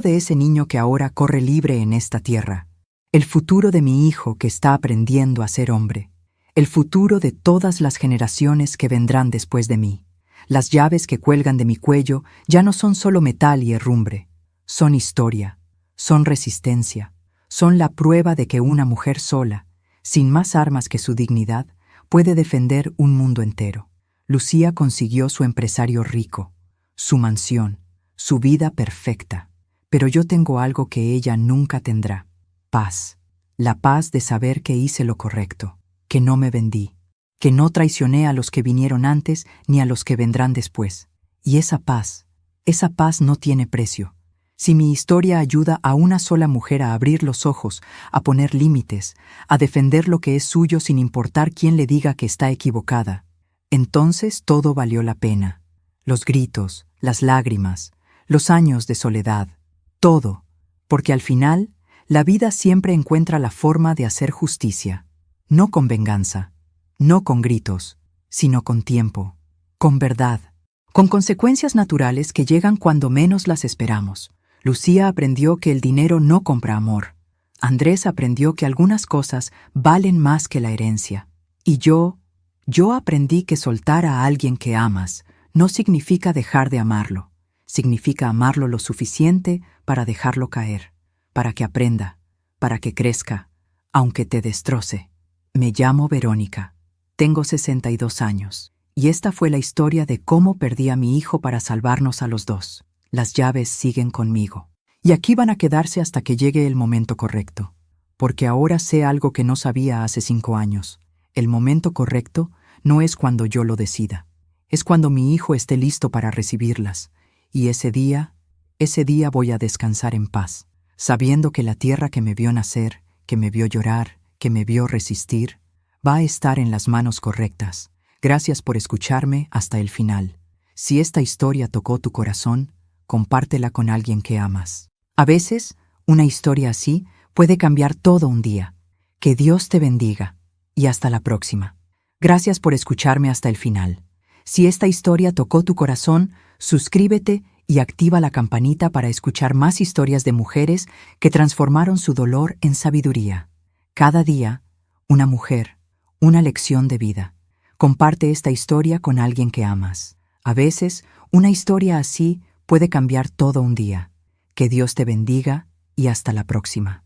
de ese niño que ahora corre libre en esta tierra, el futuro de mi hijo que está aprendiendo a ser hombre, el futuro de todas las generaciones que vendrán después de mí. Las llaves que cuelgan de mi cuello ya no son solo metal y herrumbre, son historia, son resistencia, son la prueba de que una mujer sola, sin más armas que su dignidad, puede defender un mundo entero. Lucía consiguió su empresario rico, su mansión, su vida perfecta, pero yo tengo algo que ella nunca tendrá: paz, la paz de saber que hice lo correcto, que no me vendí, que no traicioné a los que vinieron antes ni a los que vendrán después. Y esa paz no tiene precio. Si mi historia ayuda a una sola mujer a abrir los ojos, a poner límites, a defender lo que es suyo sin importar quién le diga que está equivocada, entonces todo valió la pena. Los gritos, las lágrimas, los años de soledad, todo, porque al final la vida siempre encuentra la forma de hacer justicia, no con venganza, no con gritos, sino con tiempo, con verdad, con consecuencias naturales que llegan cuando menos las esperamos. Lucía aprendió que el dinero no compra amor. Andrés aprendió que algunas cosas valen más que la herencia. Y yo aprendí que soltar a alguien que amas no significa dejar de amarlo. Significa amarlo lo suficiente para dejarlo caer, para que aprenda, para que crezca, aunque te destroce. Me llamo Verónica, tengo 62 años, y esta fue la historia de cómo perdí a mi hijo para salvarnos a los dos. Las llaves siguen conmigo, y aquí van a quedarse hasta que llegue el momento correcto, porque ahora sé algo que no sabía hace 5 años. El momento correcto no es cuando yo lo decida, es cuando mi hijo esté listo para recibirlas, y ese día voy a descansar en paz, sabiendo que la tierra que me vio nacer, que me vio llorar, que me vio resistir, va a estar en las manos correctas. Gracias por escucharme hasta el final. Si esta historia tocó tu corazón, compártela con alguien que amas. A veces, una historia así puede cambiar todo un día. Que Dios te bendiga, y hasta la próxima. Gracias por escucharme hasta el final. Si esta historia tocó tu corazón, suscríbete y activa la campanita para escuchar más historias de mujeres que transformaron su dolor en sabiduría. Cada día, una mujer, una lección de vida. Comparte esta historia con alguien que amas. A veces, una historia así puede cambiar todo un día. Que Dios te bendiga y hasta la próxima.